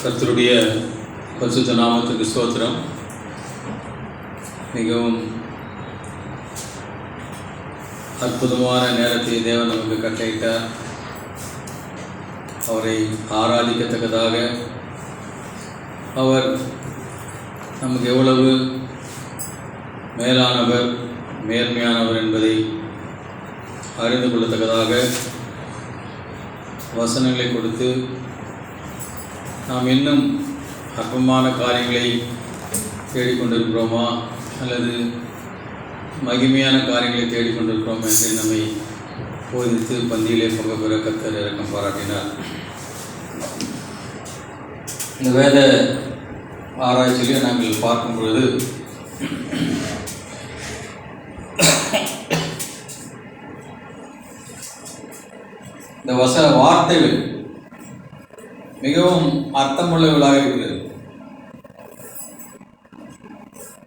கர்த்தருடைய பரிசுத்த நாமத்துக்கு ஸ்தோத்திரம். மிகவும் அற்புதமான நேரத்தை தேவன் நமக்கு கட்டளையிட்டார். அவரை ஆராதிக்கத்தக்கதாக அவர் நமக்கு எவ்வளவு மேலானவர், மேன்மையானவர் என்பதை அறிந்து கொள்ளத்தக்கதாக வசனங்களை கொடுத்து நாம் இன்னும் அற்பமான காரியங்களை தேடிக்கொண்டிருக்கிறோமா அல்லது மகிமையான காரியங்களை தேடிக்கொண்டிருக்கிறோமா என்று நம்மை போதித்து பந்தியிலே பங்கு பெற கர்த்தர் இரக்கம் பாராட்டினார். இந்த வேத ஆராய்ச்சியிலே நாங்கள் பார்க்கும் பொழுது இந்த வார்த்தைகள் மிகவும் அர்த்தமுள்ளவர்களாக இருக்கிறது.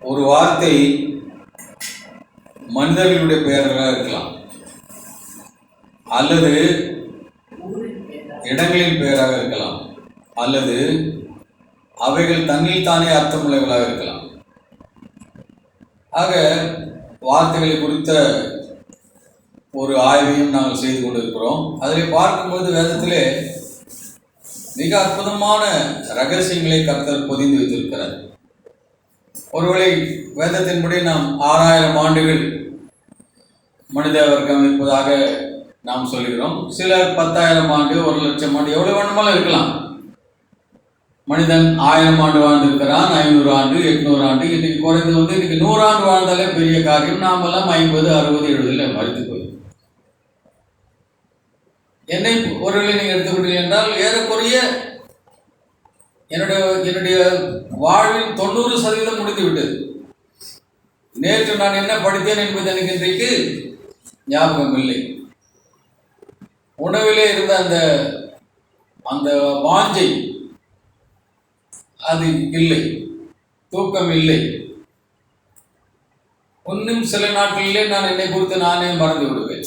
ஒரு வார்த்தை மனிதர்களுடைய பெயர்களாக இருக்கலாம், அல்லது இடங்களின் பெயராக இருக்கலாம், அல்லது அவைகள் தன்னில் தானே அர்த்தமுள்ளவர்களாக இருக்கலாம். ஆக வார்த்தைகளை குறித்த ஒரு ஆய்வையும் நாங்கள் செய்து கொண்டிருக்கிறோம். அதில் பார்க்கும்போது வேதத்திலே மிக அற்புதமான ரகசியங்களை கர்த்தர் பொதிந்து வைத்திருக்கிறார். ஒருவேளை வேதத்தின்படி நாம் 6000 ஆண்டுகள் மனித வர்க்கம் இருப்பதாக நாம் சொல்கிறோம். சிலர் 10,000 ஆண்டு, 1,00,000 ஆண்டு, எவ்வளவு வேணுமாலும் இருக்கலாம். மனிதன் 1000 ஆண்டு வாழ்ந்திருக்கிறான், 500 ஆண்டு, 800 ஆண்டு. இன்னைக்கு குறைந்து இன்னைக்கு 100 ஆண்டு வாழ்ந்தாலே பெரிய காரியம். நாமெல்லாம் 50, 60, 70 மறித்து போய் என்னை ஒருவேளை நீங்கள் எடுத்துக்கிட்டீர்கள் என்றால் ஏறக்குறைய என்னுடைய வாழ்வில் 90% முடிந்து விட்டது. நேற்று நான் என்ன படித்தேன் என்பது எனக்கு இன்றைக்கு ஞாபகம் இல்லை. உணவிலே இருந்த அந்த வாஞ்சை அது இல்லை, தூக்கம் இல்லை. இன்னும் சில நாட்களிலே நான் என்னை குறித்து நானே மறந்து விடுவேன்.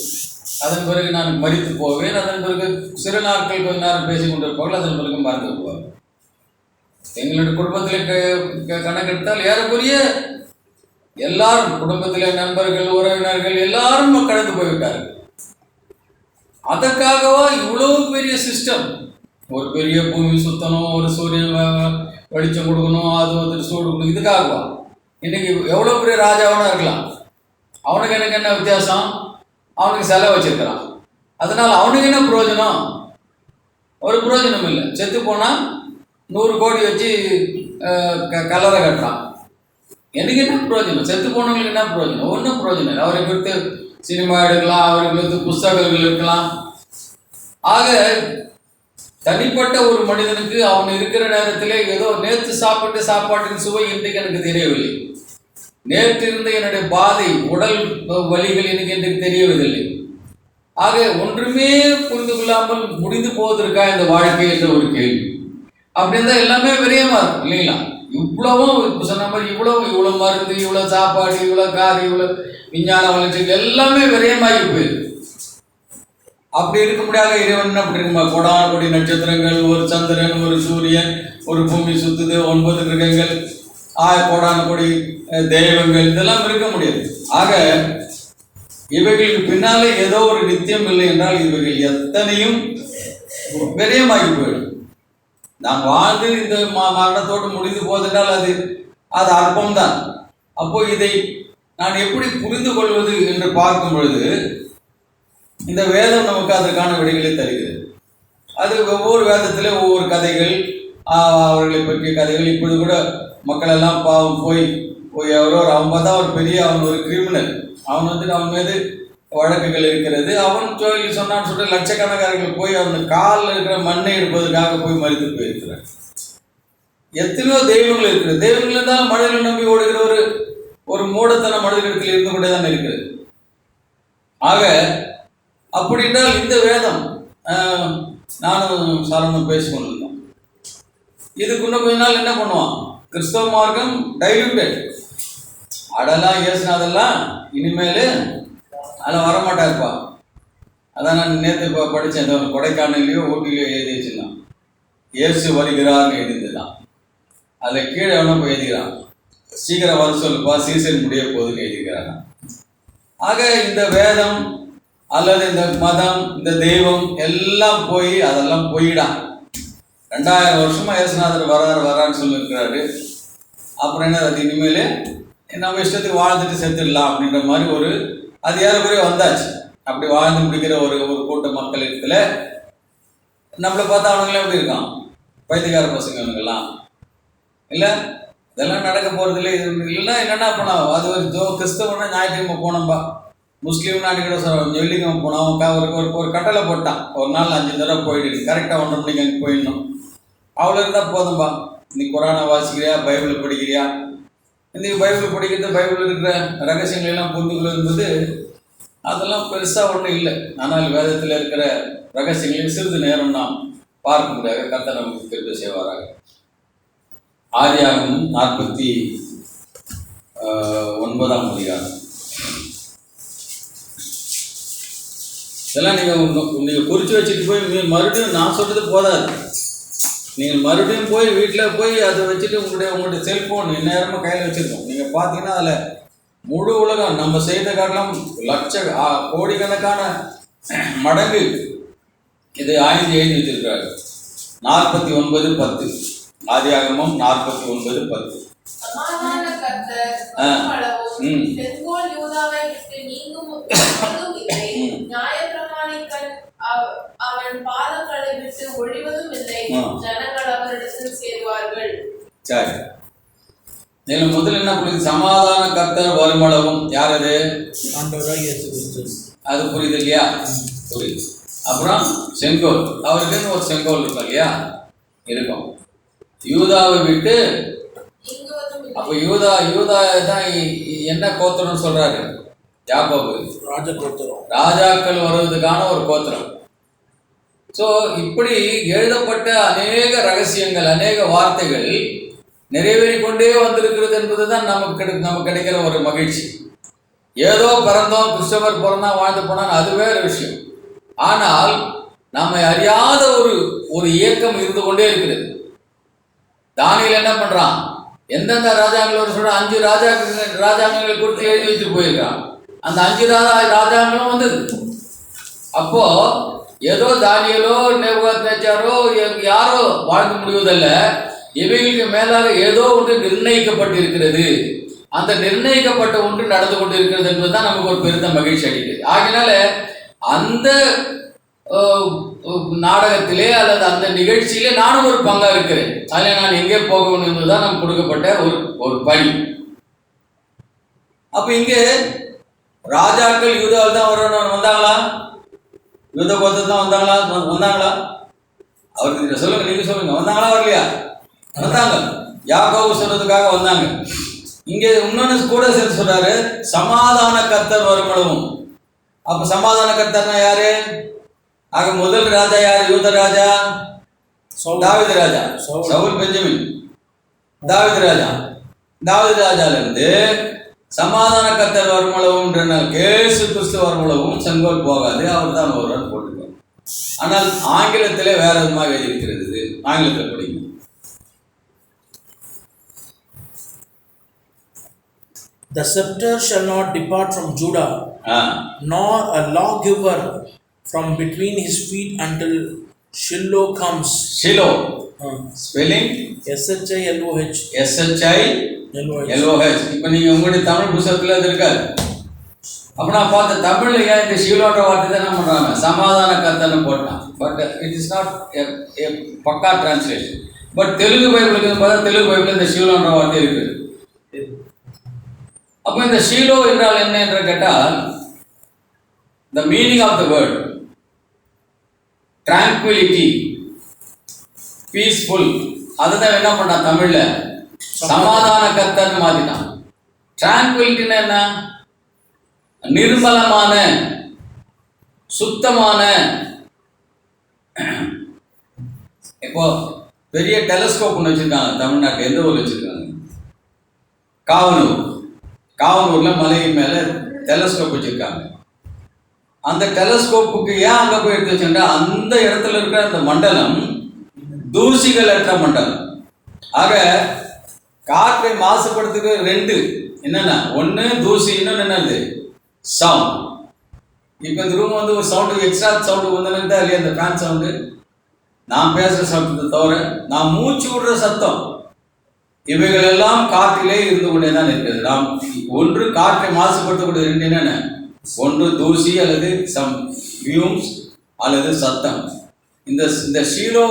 அதன் பிறகு நான் மறித்து போவேன். அதன் பிறகு சில நாட்கள் கொஞ்ச நேரம் பேசிக் கொண்டிருப்பார்கள், அதன் பிறகு மறந்து விடுவார். எங்களுடைய குடும்பத்தில் கணக்கெடுத்தால் ஏறக்குறைய எல்லாரும், குடும்பத்திலே நண்பர்கள், உறவினர்கள் எல்லாரும் கடந்து போய்விட்டார்கள். அதற்காகவா இவ்வளவு பெரிய சிஸ்டம்? ஒரு பெரிய பூமி சுத்தணும், ஒரு சூரியன் வெளிச்சம் கொடுக்கணும், அது வந்துட்டு சூடு கொடுக்கணும், இதுக்காகவா? இன்னைக்கு எவ்வளோ பெரிய ராஜாவானா இருக்கலாம், அவனுக்கு எனக்கு என்ன வித்தியாசம்? அவனுக்கு செலவு வச்சிருக்கிறான், அதனால் அவனுக்கு என்ன பிரயோஜனம்? ஒரு பிரயோஜனம் இல்லை. செத்து போனால் 100 கோடி வச்சு கல்லறை கட்டுறான். எனக்கு என்ன பிரயோஜனம்? செத்து போனவங்களுக்கு என்ன பிரயோஜனம்? ஒன்றும் பிரயோஜனம் இல்லை. அவரை குறித்து சினிமா எடுக்கலாம், அவரை குறித்து புஸ்தகங்கள் இருக்கலாம். ஆக தனிப்பட்ட ஒரு மனிதனுக்கு அவன் இருக்கிற நேரத்திலே ஏதோ நேற்று சாப்பிட்ட சாப்பாட்டின் சுவை இன்றைக்கு எனக்கு தெரியவில்லை, நேற்று இருந்த என்னுடைய பாதை, உடல் வலிகள் எனக்கு தெரியவதில்லை. ஆக ஒன்றுமே புரிந்து கொள்ளாமல் முடிந்து போவதற்கா இந்த வாழ்க்கை என்ற ஒரு கேள்வி. அப்படி இருந்தால் எல்லாமே விரயமா இருக்கும் இல்லைங்களா? இவ்வளவும் இப்போ சொன்ன மாதிரி இவ்வளோ மருந்து, இவ்வளோ சாப்பாடு, இவ்வளோ காது, இவ்வளோ விஞ்ஞான வளர்ச்சி எல்லாமே விரயமாகி போயிருக்கு. அப்படி இருக்க முடியாத இறைவன் என்ன பண்ணிருக்குமா? கோடான கோடி நட்சத்திரங்கள், ஒரு சந்திரன், ஒரு சூரியன், ஒரு பூமி சுத்துது, 9 கிரகங்கள், கோடான கோடி தெய்வங்கள், இதெல்லாம் இருக்க முடியாது. ஆக இவைகளுக்கு பின்னாலே ஏதோ ஒரு நித்தியம் இல்லை என்றால் இவைகள் எத்தனையும் விரயமாகி போயிடும். நாம் வாழ்ந்து இந்த மரணத்தோடு முடிந்து போவதென்றால் அது அற்பம்தான். அப்போ இதை நான் எப்படி புரிந்து கொள்வது என்று பார்க்கும் பொழுது இந்த வேதம் நமக்கு அதற்கான விடைகளை தருகிறது. அது ஒவ்வொரு வேதத்திலே ஒவ்வொரு கதைகள், அவர்களை பற்றிய கதைகள். இப்பொழுது கூட மக்கள் எல்லாம் பாவம் போய் அவன் பார்த்தா அவன் ஒரு கிரிமினல், அவன் அவன் மீது வழக்குகள் இருக்கிறது. அவன் சொன்னான்னு சொல்லிட்டு லட்சக்கணக்காரர்கள் போய் அவன் காலில் இருக்கிற மண்ணை எடுப்பதற்காக போய் மறித்து போயிருக்கிறார். எத்தனையோ தெய்வங்கள் இருக்கிறது. தெய்வங்கள் இருந்தாலும் மனிதர்கள் நம்பி ஓடுகிற ஒரு மூடத்தன மனிதர்களிடத்தில் இருந்து கொண்டே தான் இருக்கிறது. ஆக அப்படின்றால் இந்த வேதம், நானும் சாலமும் பேசிக்கொண்டிருந்தோம், இதுக்கு இன்னும் கொஞ்ச நாள் என்ன பண்ணுவான்? கிறிஸ்தவ மார்க்கம் டைல்யூட்டட், அதெல்லாம் ஏசுனதெல்லாம் இனிமேல் அதில் வரமாட்டாருப்பா. அதான் நான் நேற்று படித்தேன், கொடைக்கானல்லையோ ஊட்டிலையோ எழுதி வச்சுருந்தான். இயேசு வருகிறார்னு எழுதிதான். அதில் கீழே எவனோ போய் எழுதிக்கிறான், சீக்கிரம் வர சொல்லுப்பா, சீசன் முடிய போகுதுன்னு எழுதிக்கிறாங்க. ஆக இந்த வேதம் அல்லது இந்த மதம், இந்த தெய்வம் எல்லாம் போய் அதெல்லாம் போயிடான். 2000 வருஷமா இயேசுநாதர் வரான்னு சொல்லியிருக்கிறாரு. அப்புறம் என்ன, அது இனிமேல் நம்ம இஷ்டத்துக்கு வாழ்ந்துட்டு செத்துடலாம் அப்படின்ற மாதிரி ஒரு அது ஏறக்குறைய வந்தாச்சு. அப்படி வாழ்ந்து முடிக்கிற ஒரு கூட்ட மக்கள் இடத்துல நம்மளை பார்த்தா அவனுங்களே எப்படி இருக்கான், பைத்தியக்கார பசங்க அவனுங்கெல்லாம் இல்லை, இதெல்லாம் நடக்க போகிறது இல்லை. இது இல்லைன்னா என்னென்னா போனோம், அது ஒரு கிறிஸ்தவனா ஞாயிற்றுக்கிழமை போனோம்பா, முஸ்லீம்னா அன்றைக்கி வெள்ளிக்கிழமை போனோம். ஒரு கட்டளை போட்டான், ஒரு நாள் 5 தடவை போயிட்டு கரெக்டாக 1:30 மணிக்கு அங்கே போயிடணும். அவ்வளோ இருந்தால் போதும்பா. நீ குரானை வாசிக்கிறியா, பைபிளை படிக்கிறியா, இன்றைக்கி பைபிள் படிக்கிறது, பைபிள் இருக்கிற ரகசியங்களெல்லாம் புரிந்துக்கொள்ள என்பது அதெல்லாம் பெருசாக ஒன்றும் இல்லை. ஆனால் வேதத்தில் இருக்கிற ரகசியங்களை சிறிது நேரம் நாம் பார்க்கும்படியாக கர்த்தர் நமக்கு தெரிந்து செய்வாராக. ஆதியாகமம் 49ஆம் அதிகாரம். இதெல்லாம் நீங்கள் குறித்து வச்சுட்டு போய் மறுபடியும் நான் சொல்கிறது போதாது. நீங்கள் மறுபடியும் போய் வீட்டில் போய் அதை வச்சுட்டு உங்களுடைய செல்ஃபோன் இந்நேரமாக கையில் வச்சுருக்கோம். நீங்கள் பார்த்தீங்கன்னா அதில் முழு உலகம் நம்ம செய்த காரணம் கோடிக்கணக்கான மடங்கு இதை ஆய்ந்து எழுதி வச்சிருக்கிறாரு. 49:10 ஆதியாகமம் 49:10. சரி, இதில் முதல்ல என்ன புரியுது, சமாதான கர்த்தர் வருமளவும். யார் அது? அது புரியுது இல்லையா? புரியுது. அப்புறம் செங்கோல், அவருக்கு ஒரு செங்கோல் இருக்கும் இல்லையா, இருக்கும். யூதாவை விட்டு, அப்போ யூதா தான் என்ன கோத்திரம்னு சொல்றாரு யாக்கோபு? ராஜாக்கள் வருவதற்கான ஒரு கோத்திரம். ஸோ இப்படி எழுதப்பட்ட அநேக ரகசியங்கள், அநேக வார்த்தைகள் நிறைவேறி கொண்டே வந்திருக்கிறது என்பது தான் நமக்கு கிடைக்கிற ஒரு மகிழ்ச்சி. ஏதோ பிறந்தோம், கிறிஸ்தவர் பிறந்தா வாழ்ந்து போனால் அது வேறு விஷயம். ஆனால் நம்மை அறியாத ஒரு இயக்கம் இருந்து கொண்டே இருக்கிறது. தானியேல் என்ன பண்றான், எந்தெந்த ராஜாங்களோட சொல்ற 5 ராஜாங்களை குறித்து எழுதி வச்சுட்டு போயிருக்கான். அந்த 5 ராஜாங்களும் வந்தது. அப்போ ஏதோ தானியேலோ நேபுகாத்நேச்சாரோ யாரோ வாழ்ந்து முடிவதல்ல, இவைகளுக்கு மேலாக ஏதோ ஒன்று நிர்ணயிக்கப்பட்டிருக்கிறது. அந்த நிர்ணயிக்கப்பட்ட ஒன்று நடந்து கொண்டு இருக்கிறது என்பதுதான் நமக்கு ஒரு பெருத்த மகிழ்ச்சி அளிக்கிறது. ஆகினால அந்த நாடகத்திலே அல்லது அந்த நிகழ்ச்சியிலே நானும் ஒரு பங்கா இருக்கிறேன். அதில் நான் எங்கே போகணும் என்பதுதான் நமக்கு கொடுக்கப்பட்ட ஒரு பணி. அப்ப இங்கே ராஜாக்கள் யூதாவில் தான் வந்தாங்களா? யூத கோத்திரத்தில் தான் வந்தாங்களா? அவருக்கு சொல்லுங்க, நீங்க சொல்லுங்க, வந்தாங்களா வரலையா? வந்தாங்க. யாக்கோபு சொல்றதுக்காக வந்தாங்க. இங்கே இன்னொன்னு கூட சேர்த்து சொல்றாரு, சமாதான கர்த்தர் வருமளவும். அப்ப சமாதான கர்த்தர்னா யாரு? ஆக முதல் ராஜா யாரு? யூத ராஜா தாவீது ராஜா. சவுல் பெஞ்சமின். தாவீது ராஜால இருந்து சமாதான கர்த்தர் வருமளவும், இயேசு கிறிஸ்து வருமளவும் செங்கோல் போகாது, அவர் தான் வருவார் போட்டுருக்கார். ஆனால் ஆங்கிலத்திலே வேற விதமாக எழுதியிருக்கிறது. ஆங்கிலத்தில் படிக்கும். The scepter shall not depart from Judah, nor a lawgiver from between his feet until Shiloh comes. Shiloh. Spelling? S-H-I-L-O-H. S-H-I-L-O-H. இப்போ நீங்க உங்களுடைய தமிழ் புத்தகத்தில் அது இருக்காது. அப்போ நான் பார்த்த தமிழ்ல ஏன் இந்த ஷீலோன்ற வார்த்தை தான் என்ன பண்றாங்க, சமாதான கர்த்தர்னு போட்டான். But it is not a பக்கா டிரான்ஸ்லேஷன். பட் தெலுங்கு பைபிளுக்கு பார்த்தா தெலுங்கு பைபிள் இந்த ஷீலோன்ற வார்த்தை இருக்குது. அப்போ இந்த ஷீலோ என்றால் என்ன என்று கேட்டால், the meaning of the word tranquility, peaceful, அதுதான் என்ன பண்ணான் தமிழ்ல சமாதான கர்த்தர்னு மாத்திட்டான். tranquility என்ன? நிர்மலமான, சுத்தமான. இப்போ பெரிய டெலஸ்கோப் ஒன்று வச்சிருக்காங்க தமிழ்நாட்டில். எந்த ஊர் வச்சிருக்காங்க? காவனூர்ல மலையின் மேல டெலஸ்கோப் வச்சிருக்காங்க. அந்த டெலஸ்கோப்புக்கு ஏன் அங்க போய் எடுத்து வச்சுட்டா, அந்த இடத்துல இருக்கிற அந்த மண்டலம் தூசிகள் அற்ற மண்டலம். ஆக காற்றை மாசுபடுத்துகிற ரெண்டு என்னென்ன, ஒன்று தூசி, இன்னொன்று என்னது சவுண்ட். இப்போ இந்த ரூம் வந்து ஒரு சவுண்டு எக்ஸ்ட்ரா சவுண்டு வந்துன்னு இல்லையா, இந்த ஃபேன் சவுண்டு, நான் பேசுகிற சத்தத்தை தவிர நான் மூச்சு விடுற சத்தம், இவைகள் எல்லாம் காற்றிலே இருந்து கொண்டே தான் இருக்கிறது. நாம் ஒன்று காற்றை மாசுபடுத்தக்கூடிய ரெண்டு என்னென்ன, ஒன்று தூசி அல்லது வியூம்ஸ் அல்லது சத்தம். இந்த ஷீலோ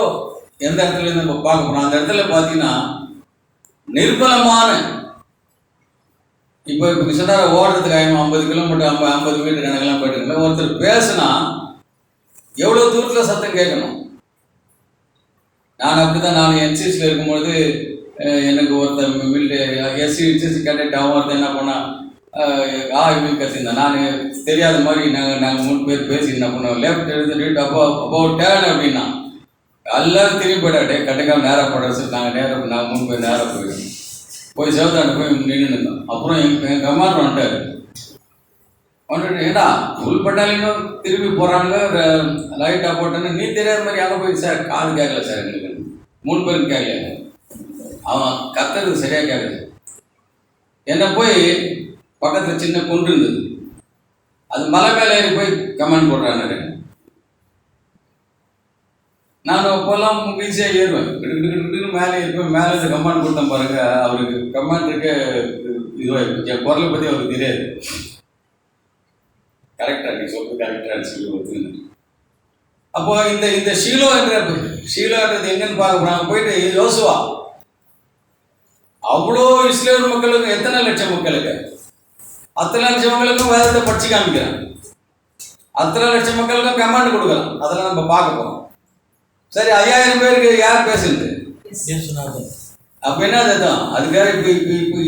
எந்த இடத்துல நம்ம பார்க்க போறோம், அந்த இடத்துல பார்த்தீங்கன்னா நிர்பலமான, இப்போ சொன்னார் ஓடுறதுக்கு 50 கிலோமீட்டர் 50 மீட்டர் கணக்கெல்லாம் போயிட்டு ஒருத்தர் பேசுனா எவ்வளோ தூரத்தில் சத்தம் கேட்கணும். நான் அப்படிதான், நான் என்சிசியில் இருக்கும்பொழுது எனக்கு ஒருத்தர் எஸ்சி கேட்டுட்டு அவன் ஒருத்தர் என்ன பண்ணான், இப்படி கத்திருந்தேன். நான் தெரியாத மாதிரி நாங்கள் 3 பேர் பேசி என்ன பண்ணோம், லெஃப்ட் எடுத்துட்டு அபவுட் டேர்ன் அப்படின்னா எல்லாரும் திரும்பி போயிட்டாட்டே கட்டுக்காம நேராக போடுற நாங்கள் 3 பேர் நேராக போயிடுவோம். போய் சேவத்தாண்டு போய் நின்றுருந்தோம். அப்புறம் எங்கள் கமாண்டர் வந்துட்டார். ஏடா ஃபுல் பட்டாலியும் திரும்பி போகிறானுங்க, லைட்டாக போட்டேன்னு நீ தெரியாத மாதிரி அங்கே போய் சார் காது கேட்கல சார், எங்களுக்கு 3 பேருக்கு கேட்கல, அவன் கத்துறது சரியாக கேட்குது. என்னை போய் பக்கத்தில் சின்ன குன்று இருந்தது, அது மலை மேலே ஏறி போய் கமெண்ட் போடுறான்னு. நான் அப்போல்லாம் ஈஸியாக ஏறுவேன், மேலே இருப்பேன். மேலே இருந்து கமாண்ட் கொடுத்தேன் பாருங்க, அவருக்கு கமாண்டுக்கு இதுவாக குரலை பற்றி அவருக்கு தெரியாது. கரெக்டாக நீ சொல்றது கரெக்டாக சொல்லி ஒத்துங்க. அப்போ இந்த ஷீலோன்றது எங்கன்னு பார்க்க போறாங்க. போயிட்டு யோசுவா அவ்வளோ இஸ்ரேல் மக்களுக்கு, எத்தனை லட்சம் மக்களுக்கு, அத்தனை லட்சம் மக்களுக்கும் வேதத்தை படிச்சு காமிக்கிறான். அத்தனை லட்சம் மக்களுக்கும் கமாண்ட் கொடுக்கலாம். அதெல்லாம் நம்ம பார்க்க போறோம். சரி, 5000 பேருக்கு யார் பேசுறது? அப்போ என்ன அதுதான் அதுக்கு வேற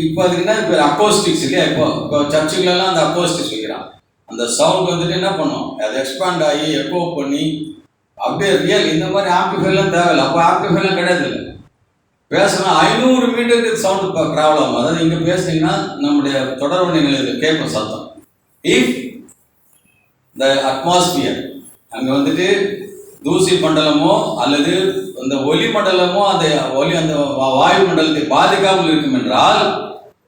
இப்போ அதுக்கு என்ன இப்போ அக்கோஸ்டிக்ஸ் இல்லையா, இப்போ சர்ச்சுகளெல்லாம் அந்த அக்கோஸ்டிக்ஸ் வைக்கிறான். அந்த சவுண்ட் வந்துட்டு என்ன பண்ணும், அது எக்ஸ்பேண்ட் ஆகி எக்கோ பண்ணி அப்படியே ரியல். இந்த மாதிரி ஆம்பிஃபைலாம் தேவையில்லை. அப்போ ஆம்பிஃபைலாம் கிடையாது. இல்லை, பேசணும் 500 மீட்டருக்கு சவுண்டு ட்ராவல் ஆகும். அதாவது இங்கே பேசுனீங்கன்னா நம்முடைய தொடர்பு நிலையில் கேட்கும் சத்தம். இஃப் த அட்மாஸ்பியர் அங்கே வந்துட்டு தூசி மண்டலமோ அல்லது அந்த ஒலி மண்டலமோ அந்த வாயு மண்டலத்தை பாதிக்காமல் இருக்கும் என்றால்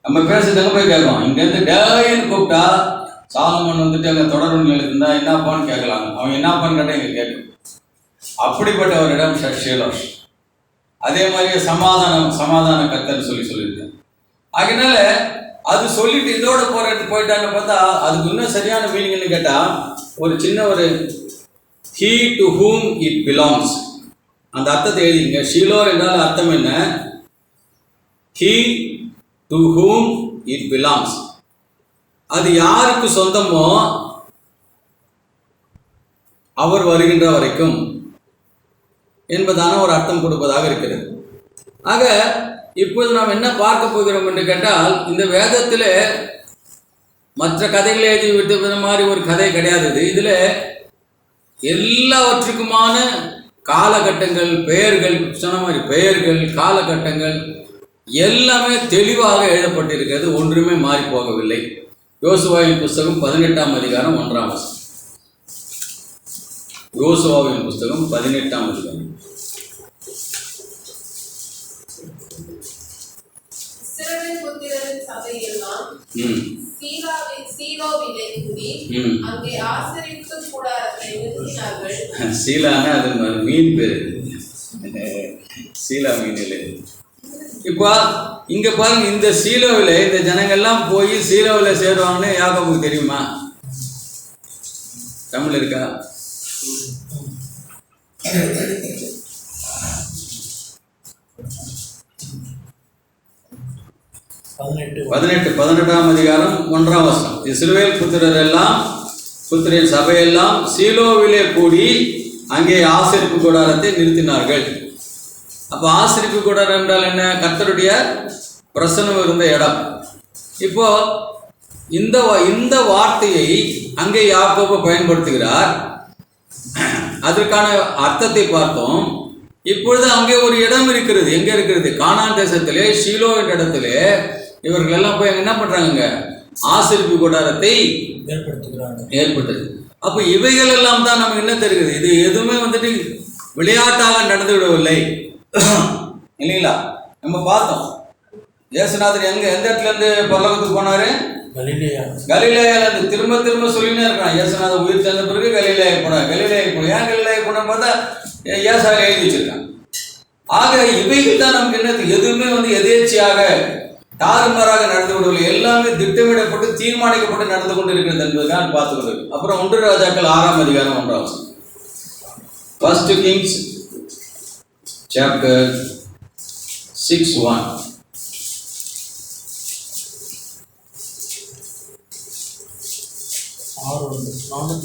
நம்ம பேசுறது எங்கே போய் கேட்கும். இங்கேருந்து டேன்னு கூப்பிட்டா சாலமன் வந்துட்டு அங்கே தொடர்பு நிலையில் இருந்தால் என்னப்பான்னு கேட்கலாம். அவன் என்னப்பான்னு கேட்டால் இங்கே கேட்கும். அப்படிப்பட்ட ஒரு இடம் ஷீலோஷ். அதே மாதிரி சமாதான கர்த்தர் சொல்லியிருக்கேன். அதனால அது சொல்லிட்டு இதோட போயிட்டான்னு பார்த்தா அதுக்கு இன்னும் சரியான மீனிங்னு கேட்டால் ஒரு சின்ன ஒரு he to whom it belongs அந்த அர்த்தத்தை எழுதிங்க. ஷீலோ என்றால் அர்த்தம் என்ன? he to whom it belongs. அது யாருக்கு சொந்தமோ அவர் வருகின்ற வரைக்கும் என்பதான ஒரு அர்த்தம் கொடுப்பதாக இருக்கிறது. ஆக இப்போது நாம் என்ன பார்க்க போகிறோம் என்று கேட்டால், இந்த வேதத்தில் மற்ற கதைகளை எழுதி விட்ட மாதிரி ஒரு கதை கிடையாது. இதில் எல்லாவற்றுக்குமான காலகட்டங்கள், பெயர்கள், சொன்ன மாதிரி பெயர்கள், காலகட்டங்கள் எல்லாமே தெளிவாக எழுதப்பட்டிருக்கிறது. ஒன்றுமே மாறி போகவில்லை. யோசுவாவின் புஸ்தகம் 18ஆம் அதிகாரம் 1ஆம் வசனம். யோசுவாவின் புஸ்தகம் 18ஆம் அதிகாரம். இஸ்ரவேல் புத்திரரின் சபையெல்லாம் சீலோவிலே கூடி அங்கே ஆசரிப்பு கூடாரத்தை நிறுத்தினார்கள். சீலானா அது மீன் பேரு, சீலா மீனில். இப்போ இங்க பாருங்க, இந்த சீலோவில் இந்த ஜனங்கள்லாம் போய் சீலோவில் சேருவாங்கன்னு யாக்கோபுக்கு தெரியுமா? தமிழ் இருக்கா? 18ஆம் அதிகாரம் 1ஆம் வசனம். இஸ்ரவேல் புத்திரர் எல்லாம் புத்திரின் சபையெல்லாம் சீலோவிலே கூடி அங்கே ஆசரிப்பு கூடாரத்தை நிறுத்தினார்கள். அப்போ ஆசரிப்பு கூடாரம் என்றால் என்ன? கர்த்தருடைய பிரசன்னம் இருந்த இடம். இப்போ இந்த வார்த்தையை அங்கே யாக்கோபு பயன்படுத்துகிறார். அதற்கான அர்த்தத்தை பார்த்தோம். இப்பொழுது அங்கே ஒரு இடம் இருக்கிறது. எங்கே இருக்கிறது? கானான் தேசத்திலே ஷீலோ என்ற இடத்திலே இவர்கள் எல்லாம் போய் என்ன பண்றாங்க? ஆசரிப்பு கூடாரத்தை ஏற்படுத்துது. அப்போ இவைகள் எல்லாம் தான் நமக்கு என்ன தெரிகிறது? இது எதுவுமே வந்துட்டு விளையாட்டாக நடந்து விடவில்லை. இல்லைங்களா? நம்ம பார்த்தோம் இயேசுநாதர் எந்த இடத்துல இருந்து பரலோகத்துக்கு போனாரு? கலிலேயால திரும்ப திரும்ப சொல்லினே இருக்கான். இயேசுநாதர் உயிர் தந்த பிறகு கலிலேயாக்கு போனார். கலிலேயாக்கு போன ஏன் கலிலேயாக்கு போன பார்த்தா ஏசால எழுதி வச்சிருக்காங்க. ஆக இவைகள் தான் நமக்கு என்ன, எதுவுமே எதேச்சியாக தாறுமாறாக நடந்து கொள்ளவில்லை, எல்லாமே திட்டமிடப்பட்டு தீர்மானிக்கப்பட்டு நடந்து கொண்டு இருக்கிறது என்பதுதான் பார்த்துக்கொள்வது. அப்புறம் 1 ராஜாக்கள் 6ஆம் அதிகாரம் 1ஆம் வசனம். 1 Kings chapter 6:1.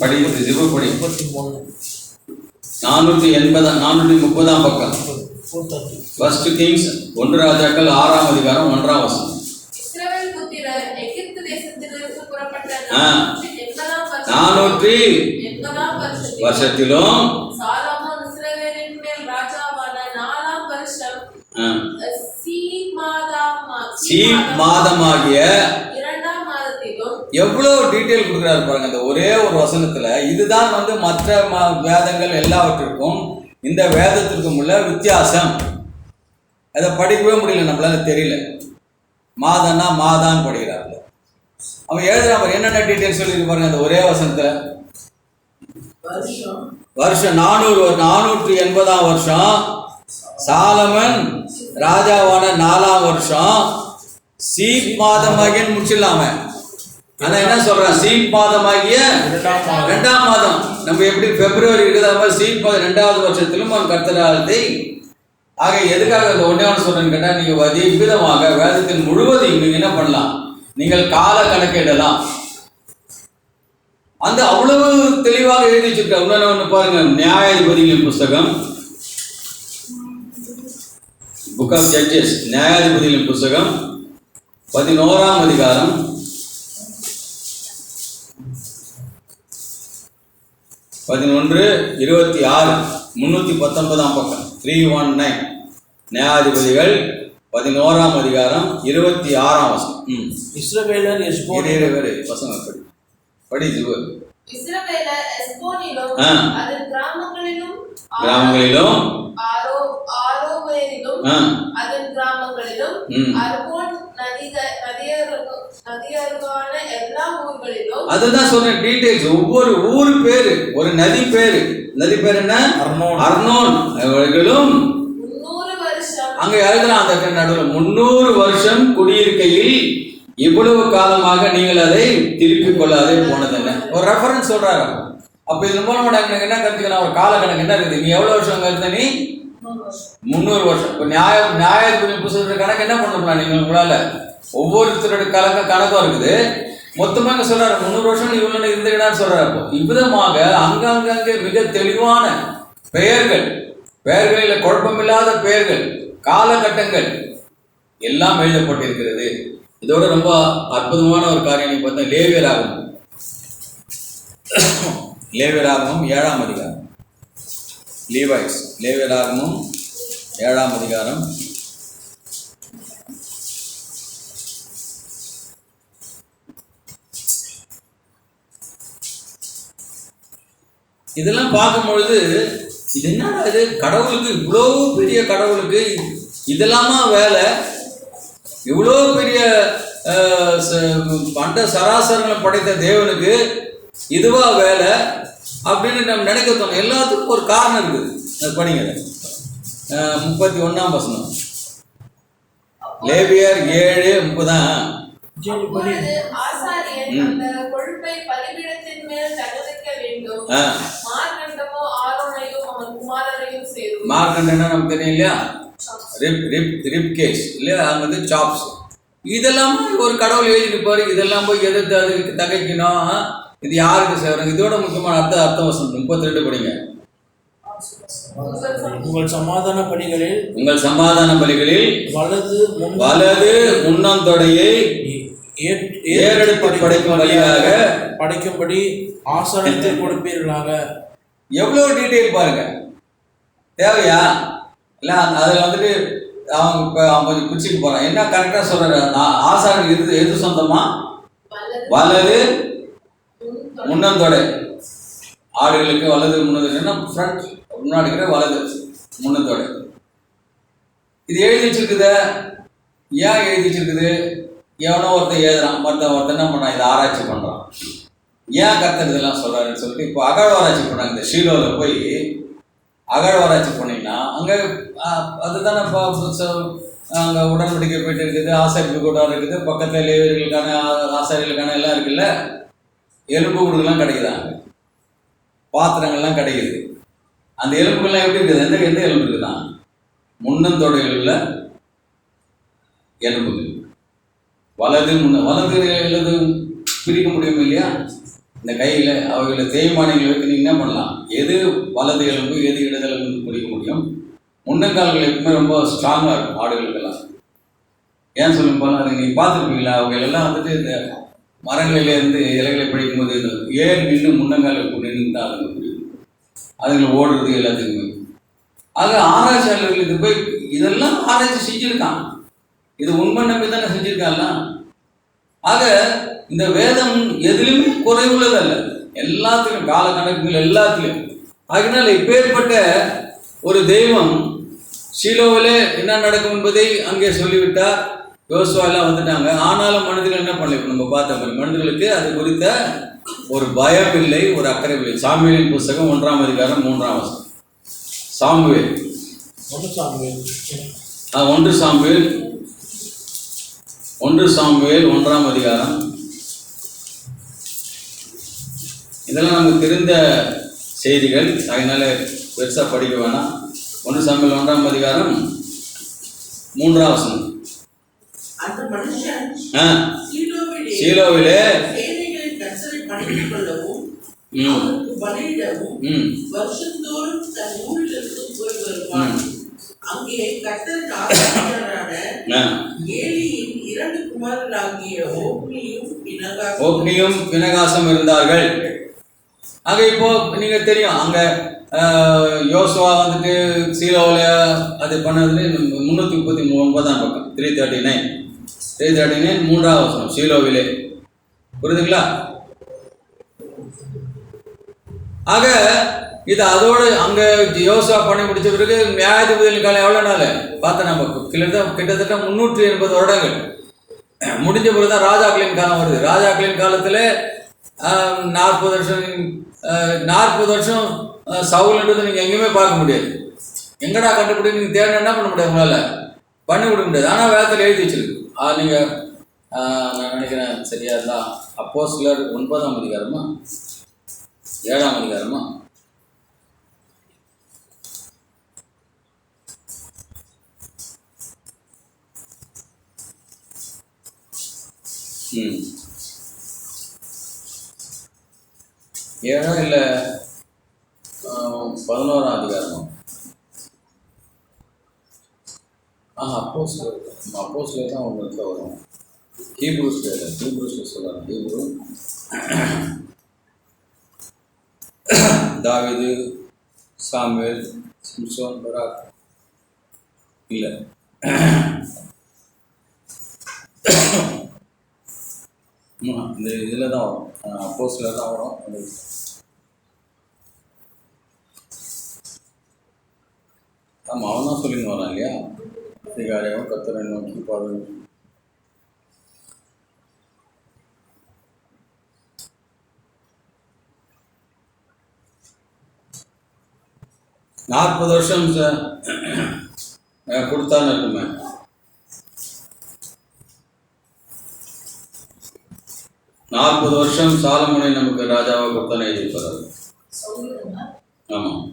படிக்கிறது ஜிபப்படி 430ஆம் பக்கம். 1 Kings 1 ராஜாக்கள் 6ஆம் அதிகாரம் 1ஆம் வசனம். இஸ்ரவேல் புத்திரர் எகிப்து தேசத்திலிருந்து புறப்பட்ட 480 வருஷத்திலும் சாலமோன் இஸ்ரவேலின் மேல் ராஜாவான 4ஆம் வருஷம் சீப் மாதமாகிய 2ஆம் மாதத்திலும். எவ்வளவு டீட்டெயில் கொடுக்குறாரு பாருங்க இந்த ஒரே ஒரு வசனத்துல. இதுதான் மற்ற வேதங்கள் எல்லாவற்றிற்கும் இந்த வேதத்திற்கும் உள்ள வித்தியாசம். அதை படிக்கவே முடியல, நம்மளால தெரியல. மாதன்னா மாதான் படிக்கிறாங்க. அவன் எழுதுறான் என்னென்ன டீட்டெயில் சொல்லியிருக்கு பாருங்க இந்த ஒரே வசனத்துல. வருஷம் 480ஆம் வருஷம், சாலமன் ராஜாவான 4ஆம் வருஷம், சீப் மாதமாகிய முடிச்சிடலாம. ஆனா என்ன சொல்றான், சீப் மாதமாகிய 2ஆம் மாதம். நம்ம எப்படி பிப்ரவரி இருக்கிற சீப் மாதம் 2வது வருஷத்திலும் அவன் கர்த்தராலத்தை. ஆக எதுக்காக இந்த ஒன்னே ஒன்று சொல்றேன்னு கேட்டா, நீங்க விதமாக வேதத்தின் முழுவதையும் நீங்க என்ன பண்ணலாம், நீங்கள் கால கணக்கிடலாம். அந்த அவ்வளவு தெளிவாக எழுதி வச்சிருக்க. ஒன்னு பாருங்க, நியாயாதிபதிகளின் புஸ்தகம், புக் ஆஃப் ஜட்ஜஸ், நியாயாதிபதிகளின் புஸ்தகம் 11ஆம் அதிகாரம் 11:26 319ஆம் பக்கம். 319 நியாயாதிபதிகள் 11ஆம் அதிகாரம் 26ஆம் வசனம். இஸ்ரவேலர் எஸ்போனிலும் பசங்க படி இஸ்ரவேலர் எஸ்போனிலும் அதன் கிராமங்களிலும் ஆரோவேரிலும் அதன் கிராமங்களிலும் அர்கோன் நதியருகான எல்லா ஊர்களிலும். அதுதான் சொன்ன டீடைல்ஸ். ஒவ்வொரு ஊர் பேரு, ஒரு நதி பேரு. நதி பேர் என்ன? அர்னோன். அவர்களும் 300 வருஷம் அங்க எழுதலாம். அந்த நடுவில் 300 வருஷம் குடியிருக்கையில் இவ்வளவு காலமாக நீங்கள் அதை திருப்பிக் கொள்ளாதே போனது என்ன ஒரு ரெஃபரன்ஸ் சொல்றாரு. அப்ப இது மூலமா நாங்க என்ன கருத்துக்கலாம், ஒரு கால கணக்கு என்ன இருக்குது. நீ எவ்வளவு வருஷம் அங்க இருந்த? நீ 300 வருஷம். இப்போ நியாயாதிபதி புத்தகத்துல கணக்கு என்ன பண்ணலாம் நீங்க உங்களால? ஒவ்வொருத்தரோட கணக்கும் இருக்குது. மொத்தமாக சொல்றாரு 300 வருஷம் இவ்வளவு இருந்துக்கிட்டான்னு சொல்றாரு. இவ்விதமாக அங்கங்கே மிக தெளிவான பெயர்களில் குழப்பமில்லாத பெயர்கள், காலகட்டங்கள் எல்லாம் எழுதப்பட்டிருக்கிறது. இதோட ரொம்ப அற்புதமான ஒரு காரியம் நீங்க பார்த்தா லேவியராகமம் 7ஆம் அதிகாரம். லீவைட்ஸ் லேவியராகமம் 7ஆம் அதிகாரம். இதெல்லாம் பார்க்கும்பொழுது இது என்ன, இது கடவுளுக்கு இவ்வளோ பெரிய கடவுளுக்கு இதெல்லாமா வேலை, இவ்வளோ பெரிய பண்ட சராசரங்களை படைத்த தேவனுக்கு இதுவா வேலை அப்படின்னு நம்ம நினைக்க தோணும். எல்லாத்துக்கும் ஒரு காரணம் இருக்குது. படிங்க 31ஆம் வசனம். லேவியர் 7:30. மார்க்கண்டனா நமக்கு தெரியும் இல்லையா, ரிப் கேஸ் இல்லையா, அங்கே சாப்ஸ். இதெல்லாம் ஒரு கடவுள் எழுதிருப்பாரு. இதெல்லாம் போய் எதிர்த்து அதுக்கு தகைக்கணும். இது யாருக்கு சேரும்? இதோட முக்கியமான அர்த்தம் வசனம் 32 படிங்க. உங்கள் சமாதான பலிகளில் வலது முன்னந்தொடையை ஏறெடுத்து படைக்கும்படி ஆசனத்தை கொடுப்பீர்களாக. எவ்வளவு டீட்டெயில் பாருங்க, தேவையா இல்லை? அதில் அவங்க கொஞ்சம் குச்சிக்கு போகிறான். என்ன கரெக்டாக சொல்கிறாரு, ஆசாரனுக்கு எது சொந்தமா? வலது முன்னந்தொடை. ஆடுகளுக்கு வலது முன்னந்தொடைன்னா ஃப்ரண்ட், முன்னாடி இருக்கிற வலது முன்னந்தொடை. இது எழுதி வச்சிருக்குத, ஏன் எழுதி வச்சிருக்குது? எவனோ ஒருத்தன் எழுதுறான், ஒருத்தன் என்ன பண்ணான், இதை ஆராய்ச்சி பண்ணுறான். ஏன் கர்த்தர் இதெல்லாம் சொல்கிறாருன்னு சொல்லிட்டு இப்போ அகழ்வாராய்ச்சி பண்ணாங்க. இந்த ஷீலோவில் போய் அகழ்வாராய்ச்சி பண்ணிங்கன்னா அங்கே அதுதானே இப்போ அங்கே உடன்படிக்கை போயிட்டு இருக்குது, ஆசாரிப்பு கூடம் இருக்குது, பக்கத்தில் லேவியர்களுக்கான ஆசாரிகளுக்கான எல்லாம் இருக்குல்ல, எலும்பு கூடுகள்லாம் கிடைக்குதாங்க, பாத்திரங்கள்லாம் கிடைக்குது. அந்த எலும்புகள்லாம் எப்படி இருக்குது? எந்த எலும்பு இருக்குதான்? முன்னந்தொடையில் உள்ள எலும்புகள். வலது எழுது பிரிக்க முடியும் இல்லையா? இந்த கையில் அவைகளை தேய்மானங்களை வைத்து நீங்கள் என்ன பண்ணலாம்? எது வலது எலும்பு எது இடது எலும்புன்னு பிடிக்க முடியும். முன்னங்கால்கள் எப்பவுமே ரொம்ப ஸ்ட்ராங்காக இருக்கும் ஆடுகளுக்கெல்லாம். ஏன் சொல்லும் போனால் அதை நீங்கள் பார்த்துருப்பீங்களா? அவைகளெல்லாம் வந்துட்டு இந்த மரங்களிலேருந்து இலைகளை பிடிக்கும்போது ஏறி நின்று முன்னங்காலுக்கு நின்று தான் அதுங்க பிடிக்கும், அதுங்களை ஓடுறது எல்லாத்துக்குமே. ஆக ஆராய்ச்சியாளர்களுக்கு போய் இதெல்லாம் ஆராய்ச்சி செஞ்சுருக்கான். இது உண்மை நம்பி தானே செஞ்சுருக்கான்ல. ஆக இந்த வேதம் எதுலையுமே குறைவுள்ளதல்ல, எல்லாத்துலையும் காலக்கணக்குகள் எல்லாத்துலையும். அதனால இப்பேற்பட்ட ஒரு தெய்வம் ஷீலோவிலே என்ன நடக்கும் என்பதை அங்கே சொல்லிவிட்டார். யோசுவா எல்லாம் வந்துட்டாங்க. ஆனாலும் மனிதர்கள் என்ன பண்ணல? நம்ம பார்த்த மாதிரி மனிதர்களுக்கு அது குறித்த ஒரு பயம் இல்லை, ஒரு அக்கறை இல்லை. சாமுவேலின் புஸ்தகம் 1ஆம் அதிகாரம் 3ஆம் வசனம். சாமுவேல் 1 சாமுவேல் 1ஆம் அதிகாரம். இதெல்லாம் நமக்கு தெரிந்த செய்திகள், அதனால பெருசாக படிக்க வேணாம். 1 சாமுவேல் 1ஆம் அதிகாரம் 3ஆம் வசனம். அந்த மனுஷன் சீலோவிலே அவனுக்கு பலியிடவும் வருஷந்தோறும் தன் ஊரிலிருந்து போய் வருவான். அங்கே கர்த்தரின் ஆசாரியரான ஏலியின் 2 குமாரராகிய ஓப்னியும் பினகாசும் இருந்தார்கள். ஆக இப்போ நீங்க தெரியும், அங்க யோசுவா வந்துட்டு சீலோவில் அது பண்ணதுல 339ஆம் பக்கம் 339 3ஆம் வசனம் சீலோவிலே. புரியுதுங்களா? ஆக இது அதோடு அங்கே யோசுவா பண்ணி முடிச்ச பிறகு நியாயாதிபதிகள் காலம் எவ்வளோ நாள் பார்த்தா நம்ம கிட்டத்தட்ட 380 வருடங்கள் முடிஞ்ச பிறகு தான் ராஜாக்களின் காலம் வருது. ராஜாக்களின் காலத்தில் 40 வருஷம் சவுல்ன்றது நீங்கள் எங்கேயுமே பார்க்க முடியாது. எங்கடா கண்டுபிடி நீங்கள் தேவை என்ன பண்ண முடியாது, உங்களால் பண்ணி விட முடியாது. ஆனால் வேதத்தில் எழுதி வச்சிருக்கு. நீங்கள் நான் நினைக்கிறேன் சரியா இருந்தால் அப்போஸ்தலர் 9ஆம் அதிகாரமா 7ஆம் அதிகாரமா ஏழா இல்லை 11ஆம் அதிகாரமா? அப்போஸ்தலர் தான் உங்களுக்கு வரும். ஹீப்ரூஸ்ல சொல்லலாம். ஹீப்ரூ தாவீது, சாமுவேல், சிம்சோன், பராக் இல்லை, இந்த இதில் தான் வரும். அப்போஸ்தலர் தான் வரும். ஆமாம், அவன் தான் சொல்லின்னு வரான் இல்லையா? அதிகாரியாகவும் கர்த்தரை நோக்கி பாடு. நாற்பது வருஷம் கொடுத்தான்னு இருக்குமே. நாற்பது வருஷம் சாலமோனை நமக்கு ராஜாவை கொடுத்தானே எழுதியிருப்பாரு. ஆமாம்.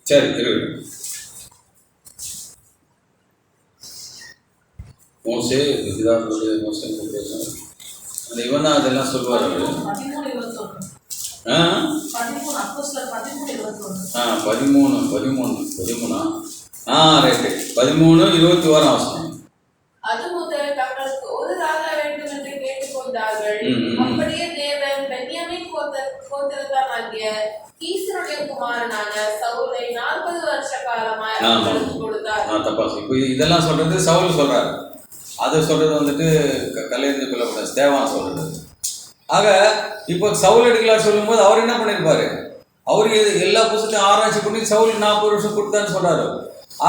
சரி, இருக்கட்டும். மோசே பிதாக்களுடைய மோசே அந்த இவன் தான் அதெல்லாம் சொல்லுவார். அவர் 13 ரைட்டு 13:21 அவசரம். அது முதல் தங்களுக்கு ஒரு ராஜா வேண்டும் என்று கேட்டுக்கொண்டார்கள். அப்படியே தேவன் பென்யமீன் கோத்திரத்தானாகிய கீசனுடைய குமாரனான சவுலை 40 வருஷ காலமாய் அவர்களுக்கு கொடுத்தார். தப்பா இப்போ இதெல்லாம் சொல்றது சவுல் சொல்றாரு, அது சொல்றது வந்துட்டு கலைந்து கொள்ளக்கூடாது, தேவான் சொல்றது. ஆக இப்போ சவுல் எடுக்கலான்னு சொல்லும்போது அவர் என்ன பண்ணியிருப்பாரு, அவருக்கு எல்லா புத்தகத்தையும் ஆராய்ச்சி பண்ணி சவுல் 40 வருஷம் கொடுத்தான்னு சொல்றாரு.